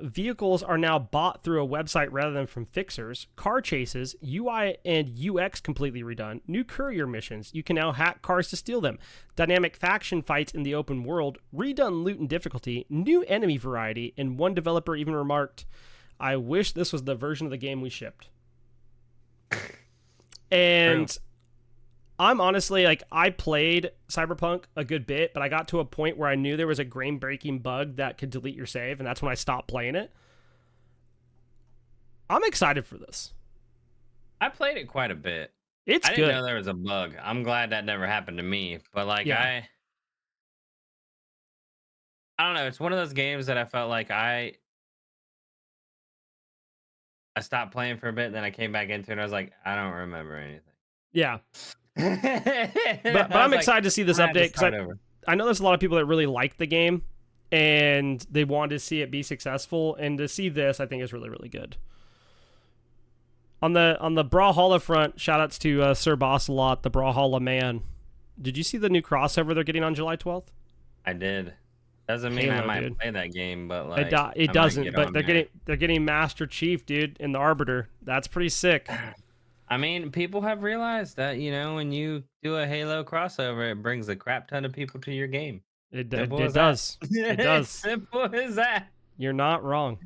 Vehicles are now bought through a website rather than from fixers. Car chases, UI and UX completely redone. New courier missions. You can now hack cars to steal them. Dynamic faction fights in the open world. Redone loot and difficulty. New enemy variety. And one developer even remarked, I wish this was the version of the game we shipped. And true. I'm honestly like, I played Cyberpunk a good bit, but I got to a point where I knew there was a game-breaking bug that could delete your save, and that's when I stopped playing it. I'm excited for this. I played it quite a bit. It's I good. didn't know there was a bug. I'm glad that never happened to me. But like I don't know. It's one of those games that I felt like I stopped playing for a bit, then I came back into it and I was like, I don't remember anything. Yeah. but I'm excited to see this update because I know there's a lot of people that really like the game and they want to see it be successful, and to see this I think is really, really good. On the Brawlhalla front, shout outs to Sir Bossalot, the Brawlhalla man. Did you see the new crossover they're getting on July 12th? I did. Doesn't mean I Halo, might dude. play that game, but It, like it I might doesn't, get but on there. they're getting Master Chief, dude, in the Arbiter. That's pretty sick. I mean, people have realized that, when you do a Halo crossover, it brings a crap ton of people to your game. Simple It as that. does. It It's does. simple as that. You're not wrong.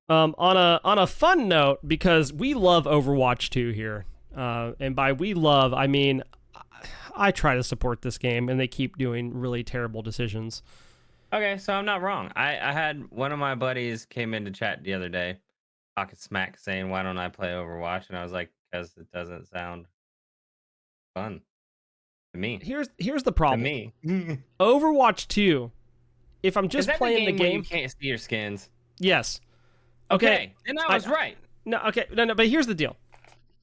On a fun note, because we love Overwatch 2 here, and by we love, I mean I try to support this game, and they keep doing really terrible decisions. Okay, so I'm not wrong. I had one of my buddies came into chat the other day, talking smack, saying, "Why don't I play Overwatch?" And I was like, "Because it doesn't sound fun to me." Here's the To problem. me, Overwatch 2, if I'm is just that playing the the game where you game, can't see your skins? yes. Okay, then I was right. No, okay, no, but here's the deal.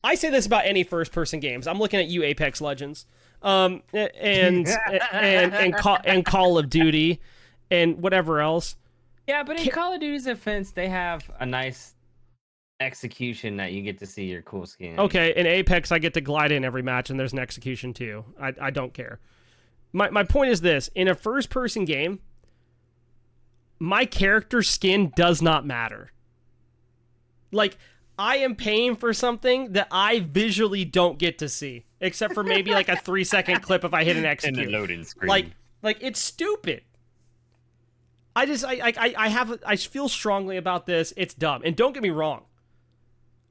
I say this about any first-person games. I'm looking at you, Apex Legends, and Call of Duty, and whatever else. Yeah, but in Call of Duty's defense, they have a nice execution that you get to see your cool skin. Okay, in Apex, I get to glide in every match, and there's an execution too. I don't care. My point is this: in a first-person game, my character skin does not matter. Like, I am paying for something that I visually don't get to see, except for maybe like a 3-second clip if I hit an execute. In the loading screen. Like it's stupid. I feel strongly about this. It's dumb. And don't get me wrong.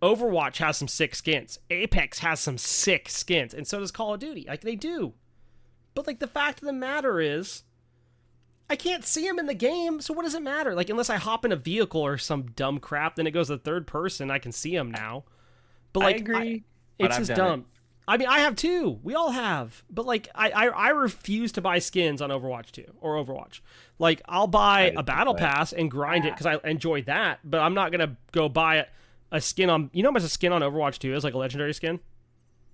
Overwatch has some sick skins. Apex has some sick skins. And so does Call of Duty. Like, they do. But, like, the fact of the matter is, I can't see them in the game, so what does it matter? Like, unless I hop in a vehicle or some dumb crap, then it goes to third person, I can see them now. But, like, I agree. It's just dumb. I mean, I have too. We all have. But, like, I refuse to buy skins on Overwatch 2 or Overwatch. Like, I'll buy a battle pass and grind it because I enjoy that, but I'm not going to go buy a skin on... You know how much a skin on Overwatch 2 is? Like a legendary skin?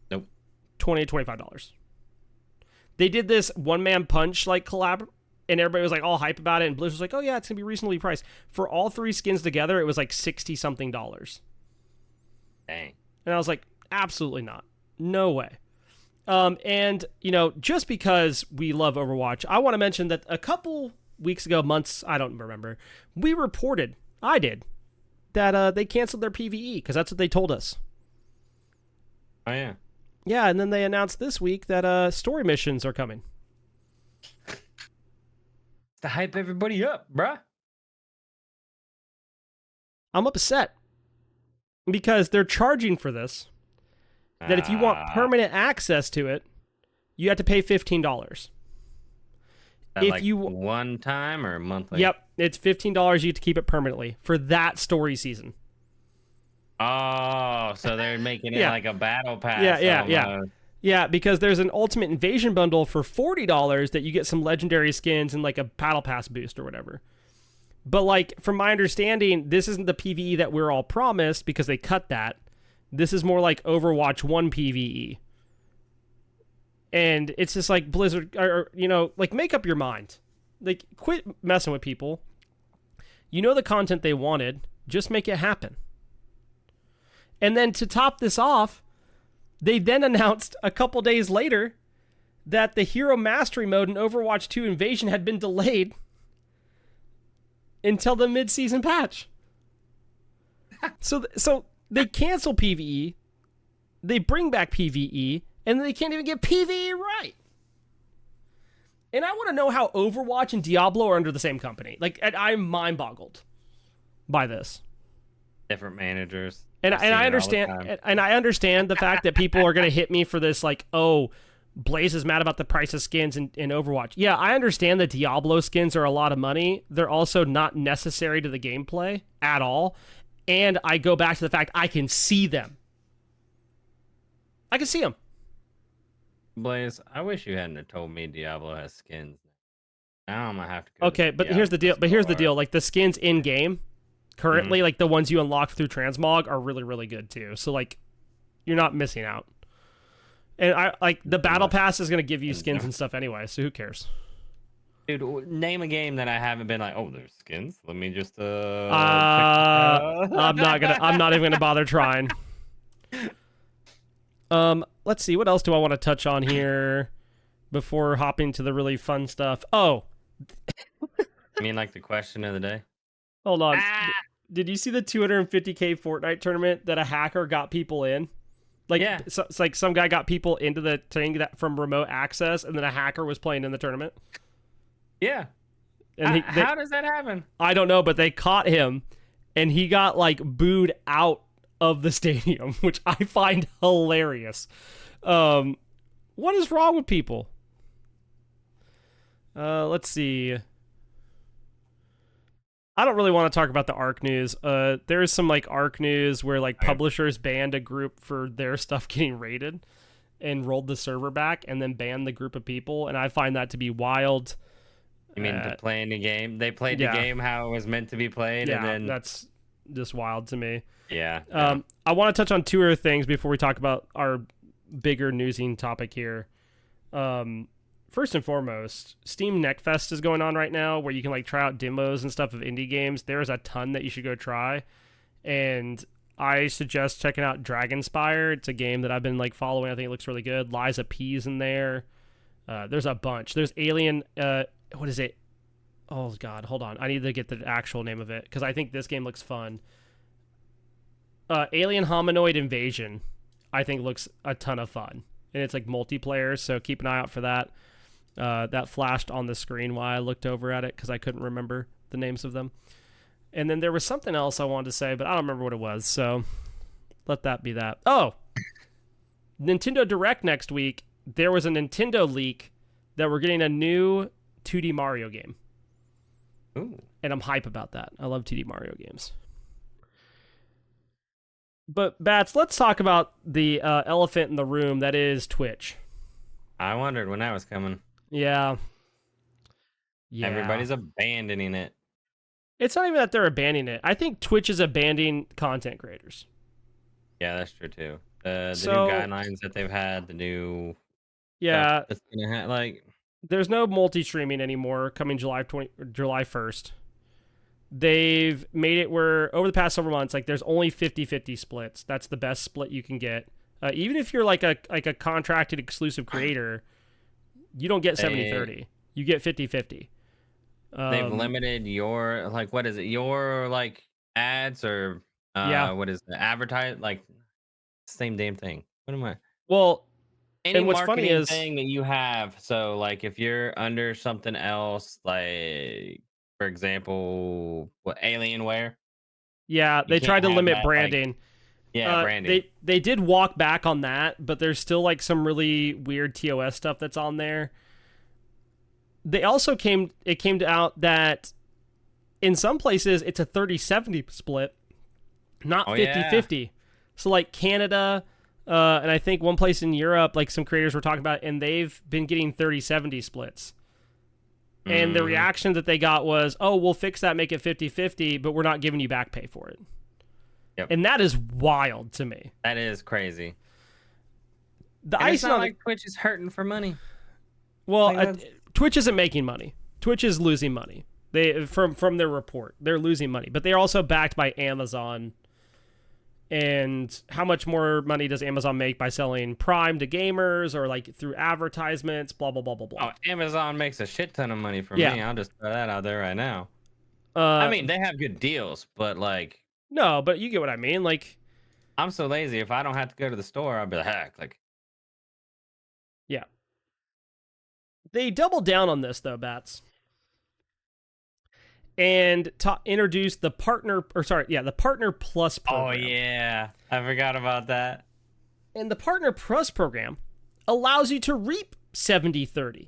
Nope. $20 to $25. They did this one-man punch, like, collab, and everybody was, like, all hype about it, and Blizzard was like, oh, yeah, it's going to be reasonably priced. For all 3 skins together, it was, like, $60-something. Dang. And I was like, absolutely not. No way. And, just because we love Overwatch, I want to mention that a couple weeks ago, months, I don't remember, we reported, I did, that they canceled their PvE, because that's what they told us. Oh, yeah. Yeah, and then they announced this week that story missions are coming. To hype everybody up, bruh. I'm upset. Because they're charging for this. That if you want permanent access to it, you have to pay $15. If Like you one time or monthly? Yep, it's $15 you get to keep it permanently for that story season. Oh, so they're making it like a battle pass. Yeah, because there's an Ultimate Invasion bundle for $40 that you get some legendary skins and like a battle pass boost or whatever. But like, from my understanding, this isn't the PvE that we're all promised because they cut that. This is more like Overwatch 1 PvE. And it's just like Blizzard, like, make up your mind. Like, quit messing with people. You know the content they wanted. Just make it happen. And then to top this off, they then announced a couple days later that the Hero Mastery mode in Overwatch 2 Invasion had been delayed until the mid-season patch. So they cancel PvE, they bring back PvE, and they can't even get PvE right. And I want to know how Overwatch and Diablo are under the same company. Like, I'm mind-boggled by this. Different managers. And I understand the fact that people are going to hit me for this, like, oh, Blaise is mad about the price of skins in Overwatch. Yeah, I understand that Diablo skins are a lot of money. They're also not necessary to the gameplay at all. And I go back to the fact I can see them. I can see them. Blaise, I wish you hadn't have told me Diablo has skins. Now I'm going to have to go. Okay, but here's the deal. Like, the skins in-game, currently, like, the ones you unlock through Transmog are really, really good, too. So, like, you're not missing out. And the Battle Pass is going to give you skins and stuff anyway, so who cares? Dude, name a game that I haven't been like, oh, there's skins. Let me just I'm not even gonna bother trying. Let's see, what else do I want to touch on here before hopping to the really fun stuff? Oh, I mean, like the question of the day. Hold on. Ah, Did you see the 250K Fortnite tournament that a hacker got people in? Like, yeah. so, it's like some guy got people into the thing that from remote access, and then a hacker was playing in the tournament. Yeah. And How does that happen? I don't know, but they caught him, and he got like booed out of the stadium, which I find hilarious. What is wrong with people? Let's see. I don't really want to talk about the ARC news. There's some like ARC news where like Okay. publishers banned a group for their stuff getting raided and rolled the server back and then banned the group of people, and I find that to be wild. You mean to playing the game? They played the Yeah, game how it was meant to be played, and yeah, then that's just wild to me. yeah, yeah. I want to touch on two other things before we talk about our bigger newsing topic here. First and foremost, Steam Neckfest is going on right now, where you can like try out demos and stuff of indie games. There's a ton that you should go try, and I suggest checking out Dragonspire. It's a game that I've been like following. I think it looks really good. Liza P's in there. There's a bunch. There's Alien. What is it? Oh God, hold on. I need to get the actual name of it because I think this game looks fun. Alien Hominoid Invasion, I think looks a ton of fun, and it's like multiplayer. So keep an eye out for that. That flashed on the screen while I looked over at it because I couldn't remember the names of them. And then there was something else I wanted to say, but I don't remember what it was. So let that be that. Oh, Nintendo Direct next week. There was a Nintendo leak that we're getting a new 2D Mario game. Ooh. And I'm hype about that. I love 2D Mario games. But Bats, let's talk about the elephant in the room that is Twitch. I wondered when that was coming. Yeah. Yeah. Everybody's abandoning it. It's not even that they're abandoning it. I think Twitch is abandoning content creators. Yeah, that's true too. The So, new guidelines that they've had, the new stuff yeah, that's gonna like. there's no multi-streaming anymore coming July 1st. They've made it where over the past several months, like there's only 50-50 splits. That's the best split you can get. Even if you're like a contracted exclusive creator, you don't get 70-30. You get 50-50. They've limited your like what is it? Your like ads or Yeah. what is the advertise like same damn thing. What am I? Well, Any and what's funny marketing is, thing that you have. So like if you're under something else, like for example, what Alienware, yeah, you they can't tried to have limit that like branding. yeah, branding. They did walk back on that, but there's still like some really weird TOS stuff that's on there. They also came out that in some places it's a 30-70 split, not Oh 50-50. yeah. So like Canada, and I think one place in Europe, like some creators were talking about, and they've been getting 30-70 splits. And the Mhm. reaction that they got was, oh, we'll fix that, make it 50-50, but we're not giving you back pay for it. Yep. And that is wild to me. That is crazy. The And it's icing not on like Twitch is hurting for money. well, Like Twitch isn't making money. Twitch is losing money. They from their report, they're losing money, but they are also backed by Amazon. And how much more money does Amazon make by selling Prime to gamers or like through advertisements? Blah blah blah blah blah. oh, Amazon makes a shit ton of money from Yeah. me. I'll just throw that out there right now. I Uh, mean, they have good deals, but like, no, but you get what I mean. Like, I'm so lazy. If I don't have to go to the store, I'll be like, heck, like, yeah, they doubled down on this though, Bats, and introduced the the Partner Plus program. oh yeah, I forgot about that. And the Partner Plus program allows you to reap 70-30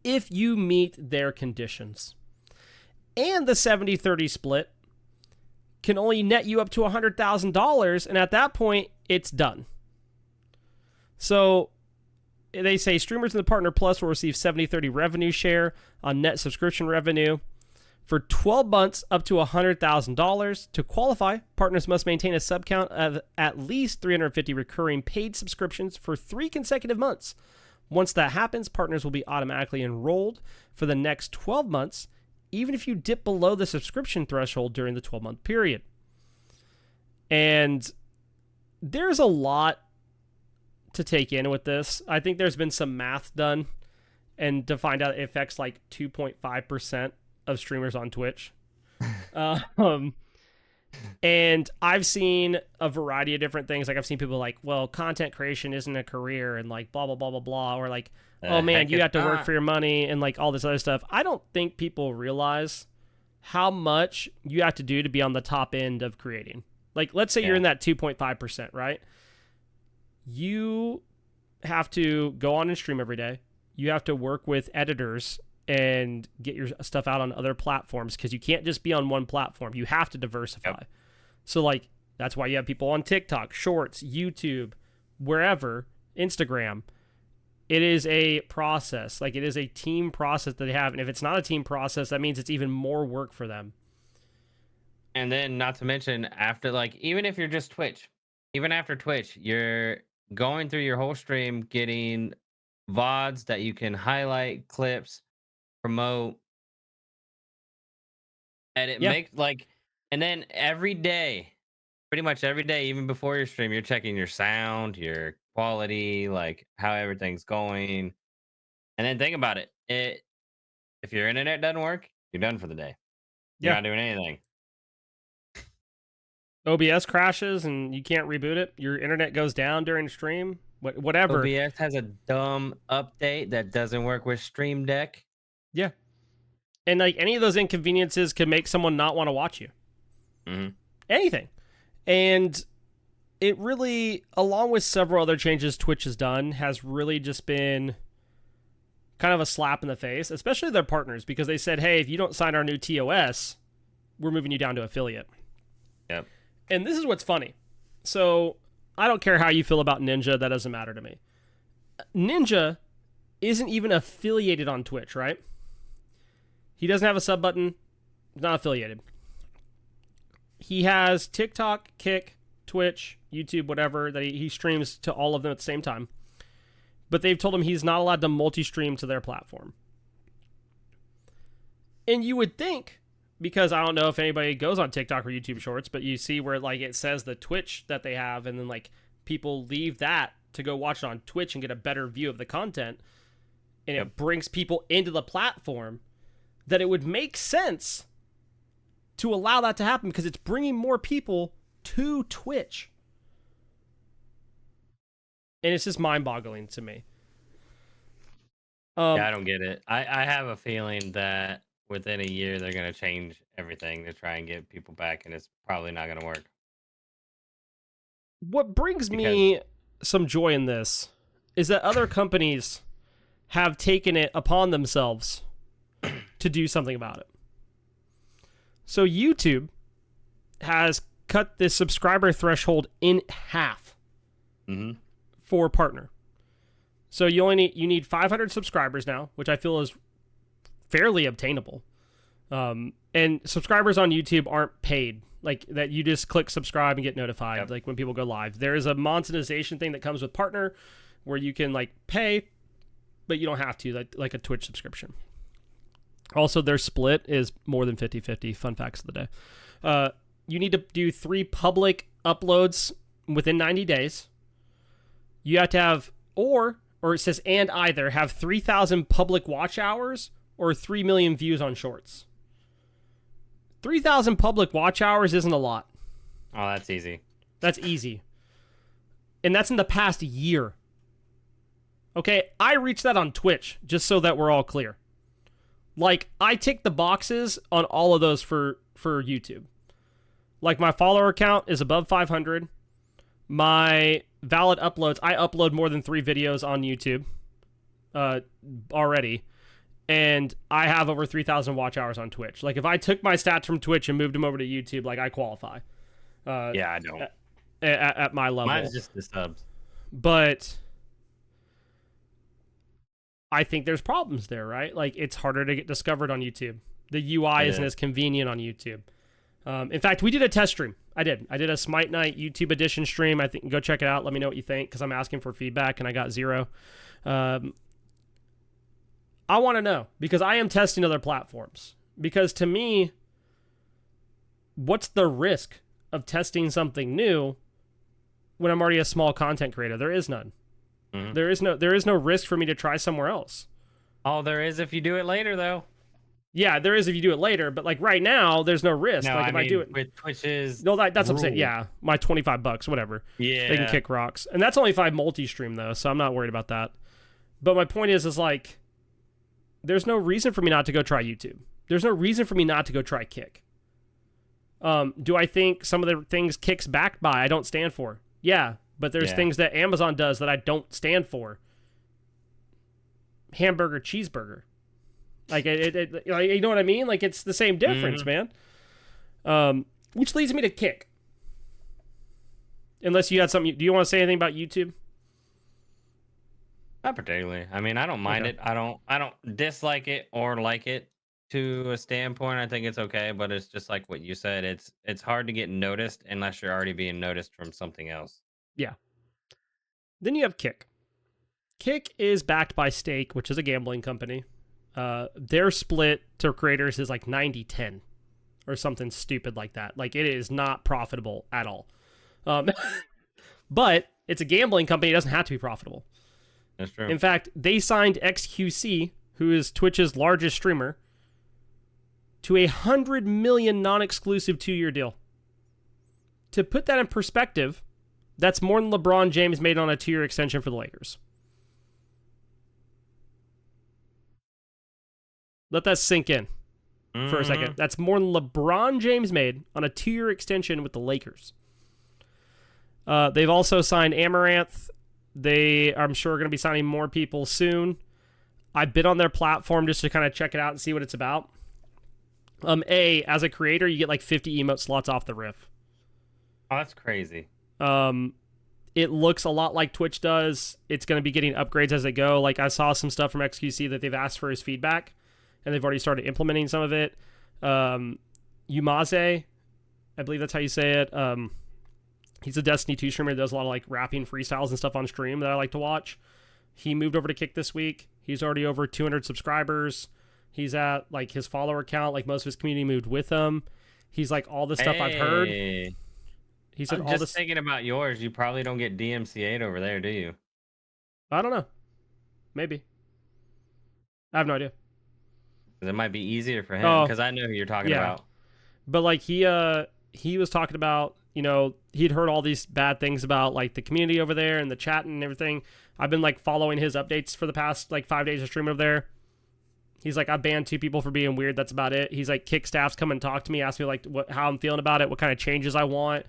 if you meet their conditions. And the 70-30 split can only net you up to $100,000, and at that point, it's done. So they say streamers in the Partner Plus will receive 70-30 revenue share on net subscription revenue. For 12 months, up to $100,000. To qualify, partners must maintain a sub count of at least 350 recurring paid subscriptions for 3 consecutive months. Once that happens, partners will be automatically enrolled for the next 12 months, even if you dip below the subscription threshold during the 12-month period. And there's a lot to take in with this. I think there's been some math done, and to find out it affects like 2.5% of streamers on Twitch. Um, and I've seen a variety of different things. Like I've seen people like, well, content creation isn't a career and like blah, blah, blah, blah, blah. Or like, oh man, Heck you it's have to work not. for your money and like all this other stuff. I don't think people realize how much you have to do to be on the top end of creating. Like, let's say you're in that 2.5%, right? You have to go on and stream every day. You have to work with editors and get your stuff out on other platforms because you can't just be on one platform. You have to diversify. Yep. So, like, that's why you have people on TikTok, Shorts, YouTube, wherever, Instagram. It is a process. Like, it is a team process that they have. And if it's not a team process, that means it's even more work for them. And then, not to mention, after, like, even if you're just Twitch, even after Twitch, you're going through your whole stream, getting VODs that you can highlight, clips, promote, and it Yeah. makes like, and then every day, pretty much every day, even before your stream, you're checking your sound, your quality, like how everything's going. And then think about it. If your internet doesn't work, you're done for the day. You're Yeah. not doing anything. OBS crashes and you can't reboot it. Your internet goes down during stream. Whatever. OBS has a dumb update that doesn't work with Stream Deck. Yeah. And like any of those inconveniences can make someone not want to watch you. Mm-hmm. Anything. And it really, along with several other changes Twitch has done, has really just been kind of a slap in the face, especially their partners, because they said, hey, if you don't sign our new TOS, we're moving you down to affiliate. Yep. And this is what's funny. So I don't care how you feel about Ninja. That doesn't matter to me. Ninja isn't even affiliated on Twitch, right? He doesn't have a sub button. He's not affiliated. He has TikTok, Kick, Twitch, YouTube, whatever, that he streams to all of them at the same time. But they've told him he's not allowed to multi-stream to their platform. And you would think, because I don't know if anybody goes on TikTok or YouTube Shorts, but you see where like it says the Twitch that they have, and then like people leave that to go watch it on Twitch and get a better view of the content, and it brings people into the platform, that it would make sense to allow that to happen because it's bringing more people to Twitch. And it's just mind-boggling to me. Yeah, I don't get it. I have a feeling that within a year they're going to change everything to try and get people back, and it's probably not going to work. What brings me some joy in this is that other companies have taken it upon themselves to do something about it. So YouTube has cut the subscriber threshold in half for partner. So you need 500 subscribers now, which I feel is fairly obtainable. And subscribers on YouTube aren't paid. Like that, you just click subscribe and get notified. Like when people go live. There is a monetization thing that comes with partner, where you can like pay, but you don't have to, like a Twitch subscription. Also, their split is more than 50-50. Fun facts of the day. You need to do 3 public uploads within 90 days. You have to have, or it says and either, have 3,000 public watch hours or 3 million views on shorts. 3,000 public watch hours isn't a lot. Oh, that's easy. That's easy. And that's in the past year. Okay, I reached that on Twitch, just so that we're all clear. Like, I tick the boxes on all of those for YouTube. Like, my follower count is above 500. My valid uploads, I upload more than 3 videos on YouTube already. And I have over 3,000 watch hours on Twitch. Like, if I took my stats from Twitch and moved them over to YouTube, like, I qualify. Yeah, I don't. At my level. Mine's just the subs. But I think there's problems there, right? Like, it's harder to get discovered on YouTube. The UI isn't as convenient on YouTube. In fact, we did a test stream. I did a Smite Night YouTube edition stream. I think go check it out. Let me know what you think, because I'm asking for feedback and I got 0. I want to know, because I am testing other platforms. Because to me, what's the risk of testing something new when I'm already a small content creator? There is none. There is no risk for me to try somewhere else. All there is if you do it later, though. Yeah, there is if you do it later, but like right now, there's no risk. No, Like I if I do mean it, with Twitch's no, that's what I'm saying. rules. Yeah, my $25, whatever. They can Yeah. kick rocks, and that's only if I multi-stream though, so I'm not worried about that. But my point is like, there's no reason for me not to go try YouTube. There's no reason for me not to go try Kick. Do I think some of the things Kick's backed by I don't stand for? Yeah, but there's things that Amazon does that I don't stand for. Hamburger, cheeseburger. Like like, you know what I mean? Like it's the same difference, man. Which leads me to Kick. Unless you had something, do you want to say anything about YouTube? Not particularly. I mean, I don't mind it. I don't dislike it or like it to a standpoint. I think it's okay, but it's just like what you said. It's hard to get noticed unless you're already being noticed from something else. Yeah. Then you have Kick. Kick is backed by Stake, which is a gambling company. Their split to creators is like 90-10 or something stupid like that. Like it is not profitable at all. But it's a gambling company. It doesn't have to be profitable. That's true. In fact, they signed XQC, who is Twitch's largest streamer, to a $100 million non-exclusive 2-year deal. To put that in perspective, that's more than LeBron James made on a 2-year extension for the Lakers. Let that sink in for a second. That's more than LeBron James made on a 2-year extension with the Lakers. They've also signed Amaranth. They, I'm sure, are going to be signing more people soon. I've been on their platform just to kind of check it out and see what it's about. As a creator, you get like 50 emote slots off the rip. Oh, that's crazy. It looks a lot like Twitch does. It's going to be getting upgrades as they go. Like I saw some stuff from XQC that they've asked for his feedback, and they've already started implementing some of it. Yumaze, I believe that's how you say it. He's a Destiny 2 streamer that does a lot of like rapping freestyles and stuff on stream that I like to watch. He moved over to Kick this week. He's already over 200 subscribers. He's at like his follower count. Like most of his community moved with him. He's like all the stuff I've heard. He said I'm all just this. thinking about yours. You probably don't get DMCA'd over there, do you? I don't know. Maybe. I have no idea. It might be easier for him because I know who you're talking about. But like he was talking about, you know, he'd heard all these bad things about like the community over there and the chat and everything. I've been like following his updates for the past like 5 days of streaming over there. He's like, I banned 2 people for being weird. That's about it. He's like, Kick staffs come and talk to me, ask me like how I'm feeling about it, what kind of changes I want.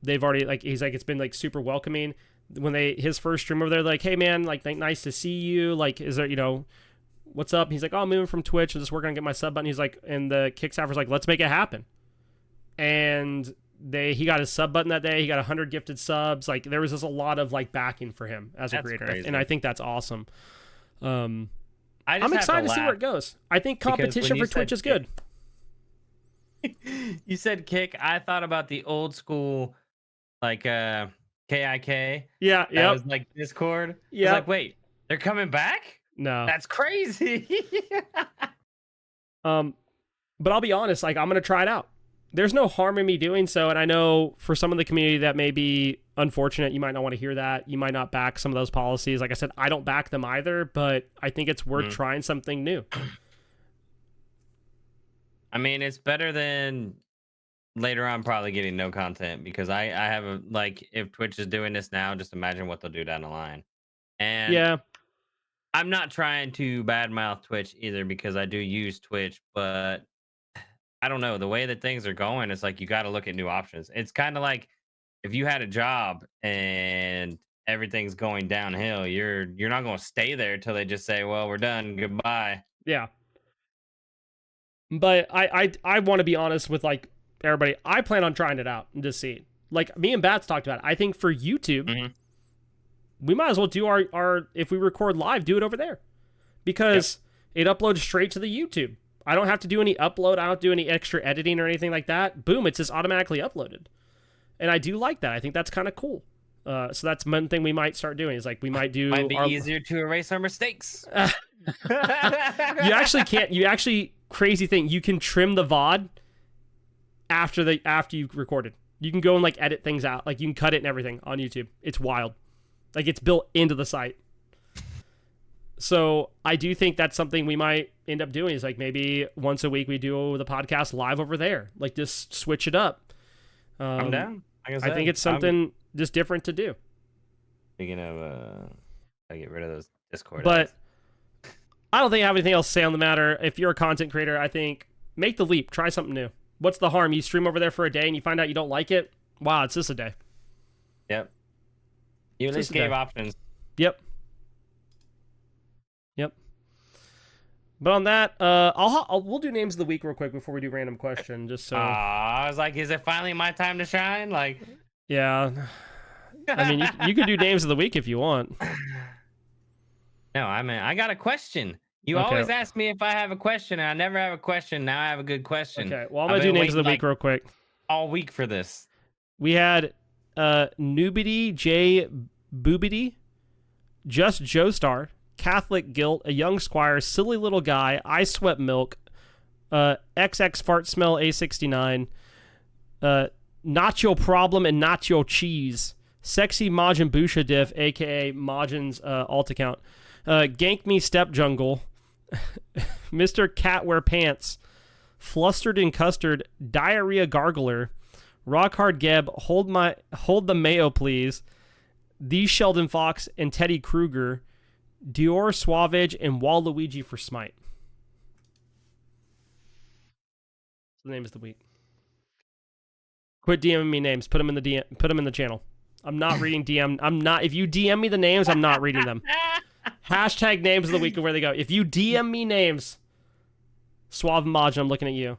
They've already like, he's like, it's been like super welcoming. When his first stream over there, like, hey man, like nice to see you. Like, is there, you know, what's up? He's like, oh, I'm moving from Twitch and just working on getting my sub button. He's like, and the Kick staffer's like, let's make it happen. And he got his sub button that day. He got 100 gifted subs. Like there was just a lot of like backing for him as a creator, crazy. And I think that's awesome. I'm excited to see where it goes. I think competition for Twitch is good. You said Kick. I thought about the old school, like KIK. Yeah, that was like Discord. Yeah, like wait, they're coming back? No, that's crazy. But I'll be honest. Like I'm gonna try it out. There's no harm in me doing so, and I know for some of the community that may be unfortunate, you might not want to hear that. You might not back some of those policies. Like I said, I don't back them either, but I think it's worth trying something new. I mean, it's better than later on probably getting no content because I have a, like, if Twitch is doing this now, just imagine what they'll do down the line. And yeah, I'm not trying to badmouth Twitch either because I do use Twitch, but I don't know, the way that things are going, it's like you got to look at new options. It's kind of like if you had a job and everything's going downhill, you're not going to stay there till they just say, "Well, we're done, goodbye." Yeah. But I want to be honest with like everybody. I plan on trying it out and just see it. Like me and Bats talked about it. I think for YouTube, we might as well do our if we record live, do it over there because it uploads straight to the YouTube. I don't have to do any upload. I don't do any extra editing or anything like that. Boom, it's just automatically uploaded. And I do like that. I think that's kind of cool. So that's one thing we might start doing is like we might do. Might be easier to erase our mistakes. You actually can't. You actually crazy thing. You can trim the VOD after you recorded. You can go and like edit things out. Like you can cut it and everything on YouTube. It's wild. Like it's built into the site. So I do think that's something we might end up doing. Is like maybe once a week we do the podcast live over there. Like just switch it up. I'm Um, down. Like I I think said, it's I'm something just different to do. speaking of I get rid of those Discord But ads. I don't think I have anything else to say on the matter. If you're a content creator, I think make the leap. Try something new. What's the harm? You stream over there for a day and you find out you don't like it. Wow, it's just a day. Yep. You at It's least just a gave day. options. Yep. Yep. But on that, we'll do names of the week real quick before we do random question, just so. I was like, is it finally my time to shine? Like, Yeah. I mean, you could do names of the week if you want. no, I mean, I got a question. You Okay. always ask me if I have a question, and I never have a question. Now I have a good question. Okay. Well, I'm I've gonna do been names of waiting the week like real quick. all week for this. We had Nubity J Boobity, Just Joestar, Catholic Guilt, A Young Squire, Silly Little Guy, I Sweat Milk, XX Fart Smell A69, Nacho Problem and Nacho Cheese, Sexy Majin Busha Diff, aka Majin's alt account, Gank Me Step Jungle, Mr. Cat Wear Pants, Flustered and Custard, Diarrhea Gargler, Rock Hard Geb, Hold the Mayo Please, The Sheldon Fox and Teddy Kruger, Dior Suavage, and Waluigi for Smite. The name is the week. Quit DMing me names. Put them in the DM. Put them in the channel. I'm not reading DM. I'm not. If you DM me the names, I'm not reading them. Hashtag names of the week and where they go. If you DM me names, Suave and Majin, I'm looking at you.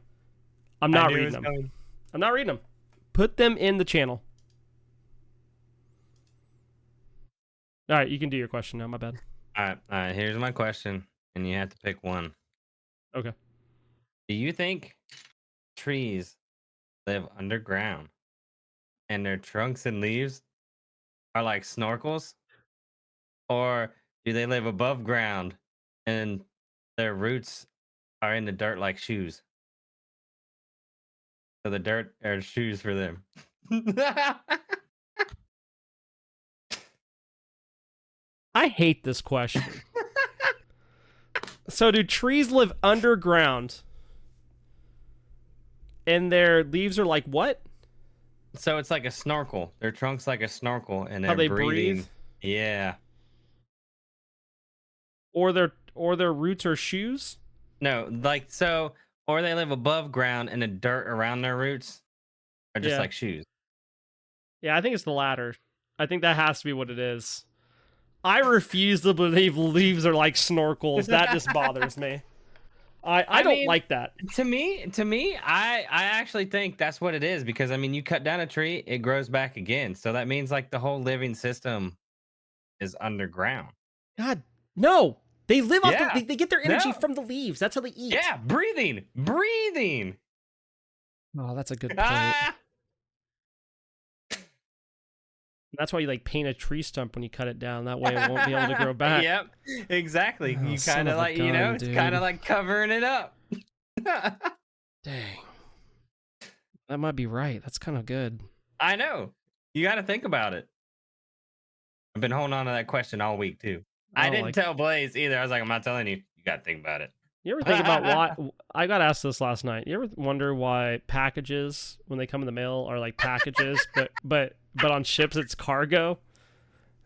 I'm not reading them. I'm not reading them. Put them in the channel. All right, you can do your question now. My bad. All right. Here's my question, and you have to pick one. Okay. Do you think trees live underground, and their trunks and leaves are like snorkels, or do they live above ground, and their roots are in the dirt like shoes? So the dirt are shoes for them. I hate this question. So, do trees live underground, and their leaves are like what? So it's like a snorkel. Their trunk's like a snorkel, and How they're they breathing. breathe, Yeah. or their roots are shoes? No, like so, or they live above ground, and the dirt around their roots are just Yeah. like shoes. Yeah, I think it's the latter. I think that has to be what it is. I refuse to believe leaves are like snorkels. That just bothers me. I don't mean, like that. to me, I actually think that's what it is because I mean, you cut down a tree, it grows back again. So that means like the whole living system is underground. God, no. They live off Yeah. they get their energy No. from the leaves. That's how they eat. Yeah, breathing. Oh, that's a good point. Ah! That's why you like paint a tree stump when you cut it down. That way it won't be able to grow back. Yep, exactly. Oh, You son kind of of a like, gun, it's kind of dude. like covering it up. Dang. That might be right. That's kind of good. I know. You got to think about it. I've been holding on to that question all week too. I don't didn't like tell Blaze either. I was like, I'm not telling you. You got to think about it. You ever think about why I got asked this last night? You ever wonder why packages when they come in the mail are like packages, but on ships it's cargo?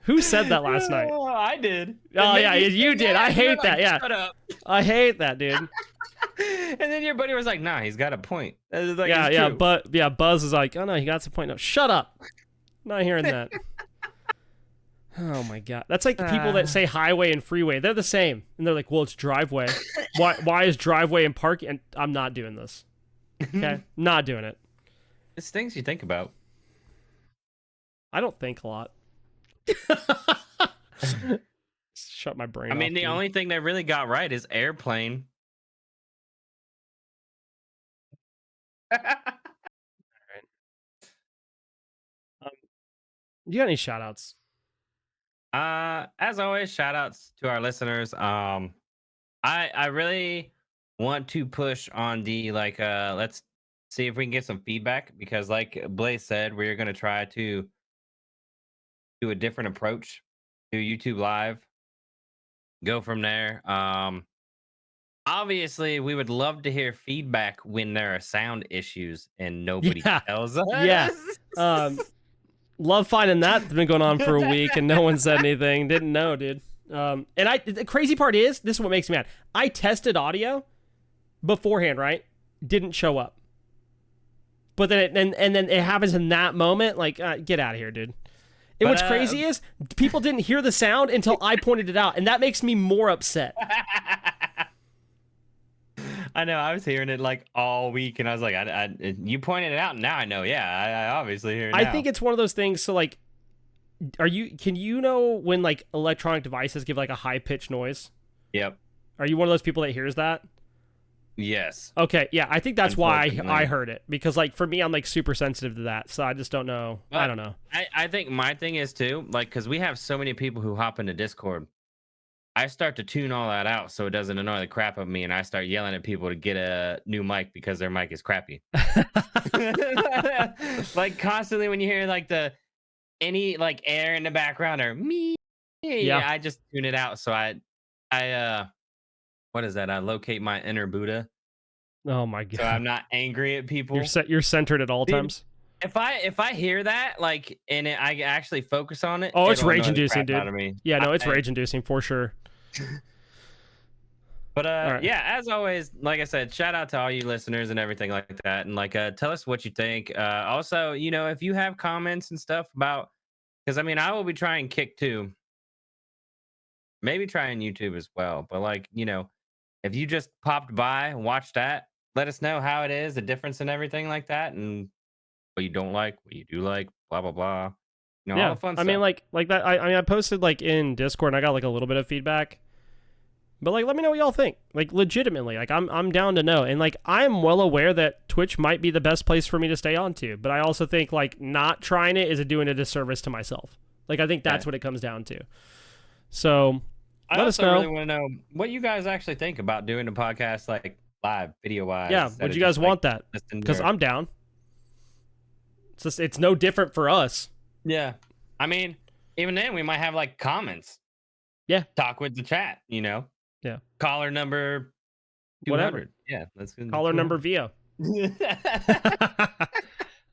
Who said that last night? Oh, I did. Oh yeah, you did. I hate that. Yeah, shut up. I hate that, dude. And then your buddy was like, "Nah, he's got a point." Like, Yeah, true. but Buzz is like, oh no, he got some point. No, shut up. Not hearing that. Oh my god, that's like the people that say highway and freeway. They're the same, and they're like, well, it's driveway. Why is driveway and parking? And I'm not doing this. Okay, not doing it. It's things you think about. I don't think a lot. Shut my brain I mean, off, the dude. only thing they really got right is airplane. You got any shout outs? As always, shout outs to our listeners. I really want to push on the like let's see if we can get some feedback because like Blaze said, we're gonna try to do a different approach to YouTube live. go from there. Obviously, we would love to hear feedback when there are sound issues and nobody Yeah, tells yeah. us. Love finding that. It's been going on for a week and no one said anything. Didn't know, dude. And the crazy part is, this is what makes me mad. I tested audio beforehand, right? Didn't show up. But then and then it happens in that moment. Like, get out of here, dude. And what's crazy is people didn't hear the sound until I pointed it out, and that makes me more upset. I know. I was hearing it like all week, and I was like, you pointed it out, and now I know. Yeah, I obviously hear it now. I think it's one of those things. So, like, can you know when like electronic devices give like a high pitched noise? Yep. Are you one of those people that hears that? Yes. Okay, yeah, I think that's why I heard it, because like for me, I'm like super sensitive to that, so I just don't know. But I don't know. I think my thing is too, like, because we have so many people who hop into Discord. I start to tune all that out so it doesn't annoy the crap out of me, and I start yelling at people to get a new mic because their mic is crappy. Like constantly when you hear like any like air in the background or me, yeah, I just tune it out. So I what is that? I locate my inner Buddha. Oh my god! So I'm not angry at people. You're centered at all times. If I hear that, like, and I actually focus on it, oh, it's rage inducing, dude. Yeah, no, it's rage inducing for sure. But right. Yeah, as always, like I said, shout out to all you listeners and everything like that, and like tell us what you think. Also, you know, if you have comments and stuff about, because I mean, I will be trying Kick too, maybe trying YouTube as well. But like, you know, if you just popped by and watched that, let us know how it is, the difference and everything like that, and what you don't like, what you do like, blah blah blah. You know, all the fun stuff. I mean, like that. I mean, I posted like in Discord, and I got like a little bit of feedback. But like, let me know what y'all think. Like, legitimately, like I'm down to know. And like, I'm well aware that Twitch might be the best place for me to stay on to. But I also think like not trying it is doing a disservice to myself. Like, I think that's what it comes down to. So let us know. I really want to know what you guys actually think about doing a podcast like live, video wise. Yeah, would you guys want that? Because I'm down. It's no different for us. Yeah, I mean, even then we might have like comments. Yeah, talk with the chat. You know. Yeah. Caller number 200. Whatever. Yeah, that's good. Caller number Vio.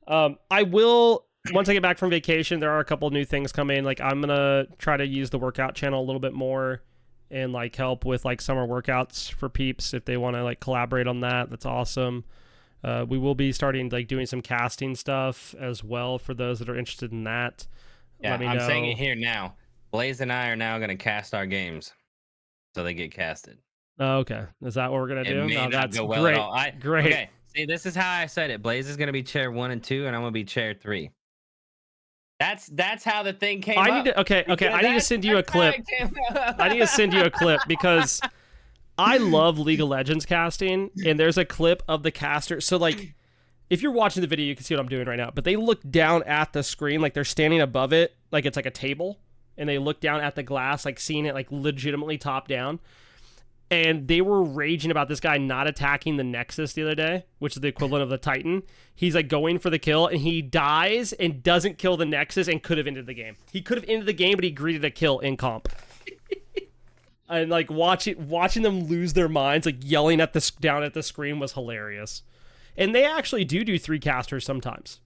I will, once I get back from vacation, there are a couple new things coming. Like, I'm going to try to use the workout channel a little bit more and like help with like summer workouts for peeps if they want to like collaborate on that. That's awesome. We will be starting like doing some casting stuff as well for those that are interested in that. Yeah, I'm saying it here now. Blaise and I are now going to cast our games. So they get casted. Oh, okay. Is that what we're gonna do? No, that's go well great. Great. Okay. See, this is how I said it. Blaise is gonna be chair 1 and 2, and I'm gonna be chair 3. That's how the thing came up. Okay. I need to send you a clip. I need to send you a clip because I love League of Legends casting, and there's a clip of the caster. So like, if you're watching the video, you can see what I'm doing right now. But they look down at the screen, like they're standing above it, like it's like a table. And they look down at the glass, like seeing it like legitimately top down. And they were raging about this guy not attacking the Nexus the other day, which is the equivalent of the Titan. He's like going for the kill, and he dies and doesn't kill the Nexus and could have ended the game. He could have ended the game, but he greeted a kill in comp. And like watching them lose their minds, like yelling at down at the screen was hilarious. And they actually do 3 casters sometimes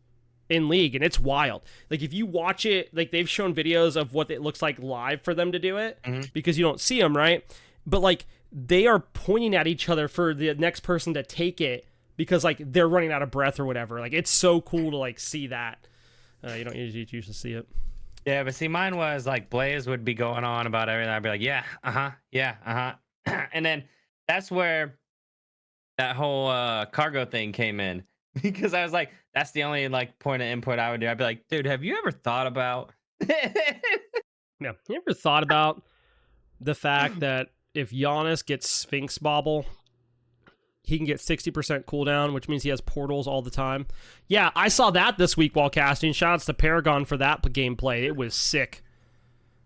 in League, and it's wild. Like, if you watch it, like, they've shown videos of what it looks like live for them to do it, because you don't see them, right? But like, they are pointing at each other for the next person to take it because like they're running out of breath or whatever. Like, it's so cool to like see that. You don't usually see it. Yeah, but see, mine was like Blaise would be going on about everything. I'd be like, yeah, and then that's where that whole cargo thing came in. Because I was like, that's the only like point of input I would do. I'd be like, dude, have you ever thought about? Yeah, you ever thought about the fact that if Giannis gets Sphinx Bobble, he can get 60% cooldown, which means he has portals all the time. Yeah, I saw that this week while casting. Shoutouts to Paragon for that gameplay. It was sick.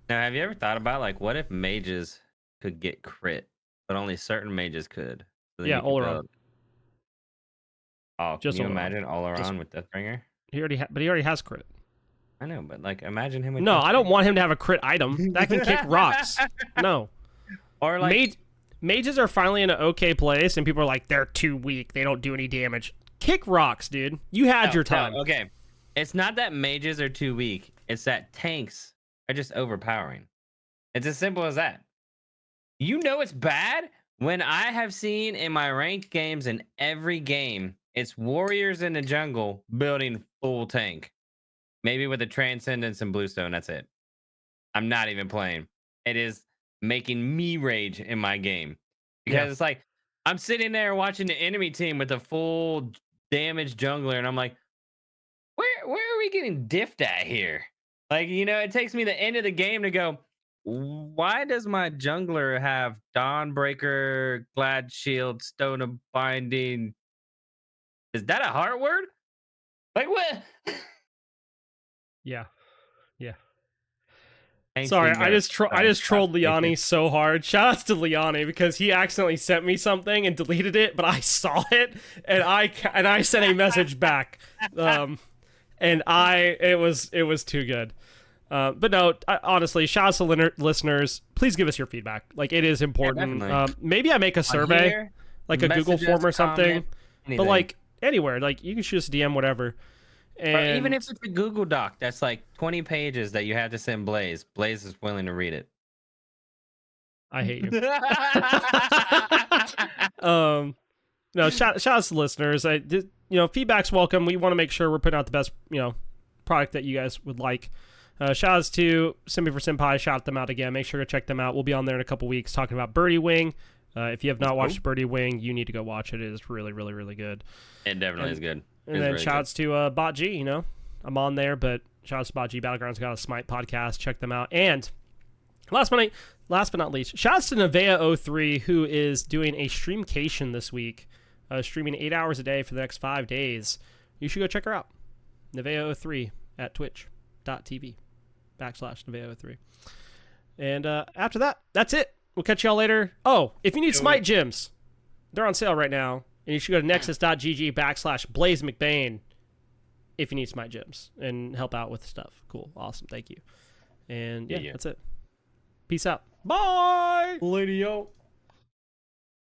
Now, have you ever thought about like what if mages could get crit, but only certain mages could? So yeah, all around. Oh, can you imagine all around with Deathbringer? He already has crit. I know, but like, imagine him with No, I don't want him to have a crit item. That can kick rocks. No. Or like, Mages are finally in an okay place, and people are like, they're too weak. They don't do any damage. Kick rocks, dude. You had your time. no, okay. It's not that mages are too weak. It's that tanks are just overpowering. It's as simple as that. You know it's bad when I have seen in my ranked games in every game, it's warriors in the jungle building full tank. Maybe with a transcendence and bluestone, that's it. I'm not even playing. It is making me rage in my game. Because Yeah. it's like I'm sitting there watching the enemy team with a full damage jungler, and I'm like, where are we getting diffed at here? Like, it takes me the end of the game to go, why does my jungler have Dawnbreaker, Glad Shield, Stone of Binding? Is that a heart word? Like what? Yeah. Yeah. Angsty Sorry, I nerf. just Stop trolled speaking. Liani so hard. Shoutouts to Liani because he accidentally sent me something and deleted it, but I saw it and I sent a message back. And it was too good. But no, honestly, shout out to listeners. Please give us your feedback. Like, it is Yeah, important. definitely. Maybe I make a On survey, here, like a Google message us, form or something. comment, But anything. like anywhere, like you can shoot us a DM, whatever. Or even And if it's a Google Doc that's like 20 pages that you have to send Blaise, Blaise is willing to read it. I hate you. No, shout outs to listeners. Feedback's welcome. We want to make sure we're putting out the best, product that you guys would like. Shout outs to Simbi for Senpai. Shout them out again. Make sure to check them out. We'll be on there in a couple weeks talking about Birdie Wing. If you have not watched Birdie Wing, you need to go watch it. It is really, really, really good. It definitely is good. And then shout outs to Bot G. I'm on there, but shout outs to Bot G. Battlegrounds got a Smite podcast. Check them out. And last but not least, shout outs to Nevea03, who is doing a streamcation this week, streaming 8 hours a day for the next 5 days. You should go check her out. Nevea03 at twitch.tv/Nevea03. And after that, that's it. We'll catch y'all later. Oh, if you need Smite gyms, they're on sale right now. And you should go to nexus.gg/Blaise McBain if you need Smite gyms and help out with stuff. Cool. Awesome. Thank you. And yeah, that's it. Peace out. Bye. Lady-o.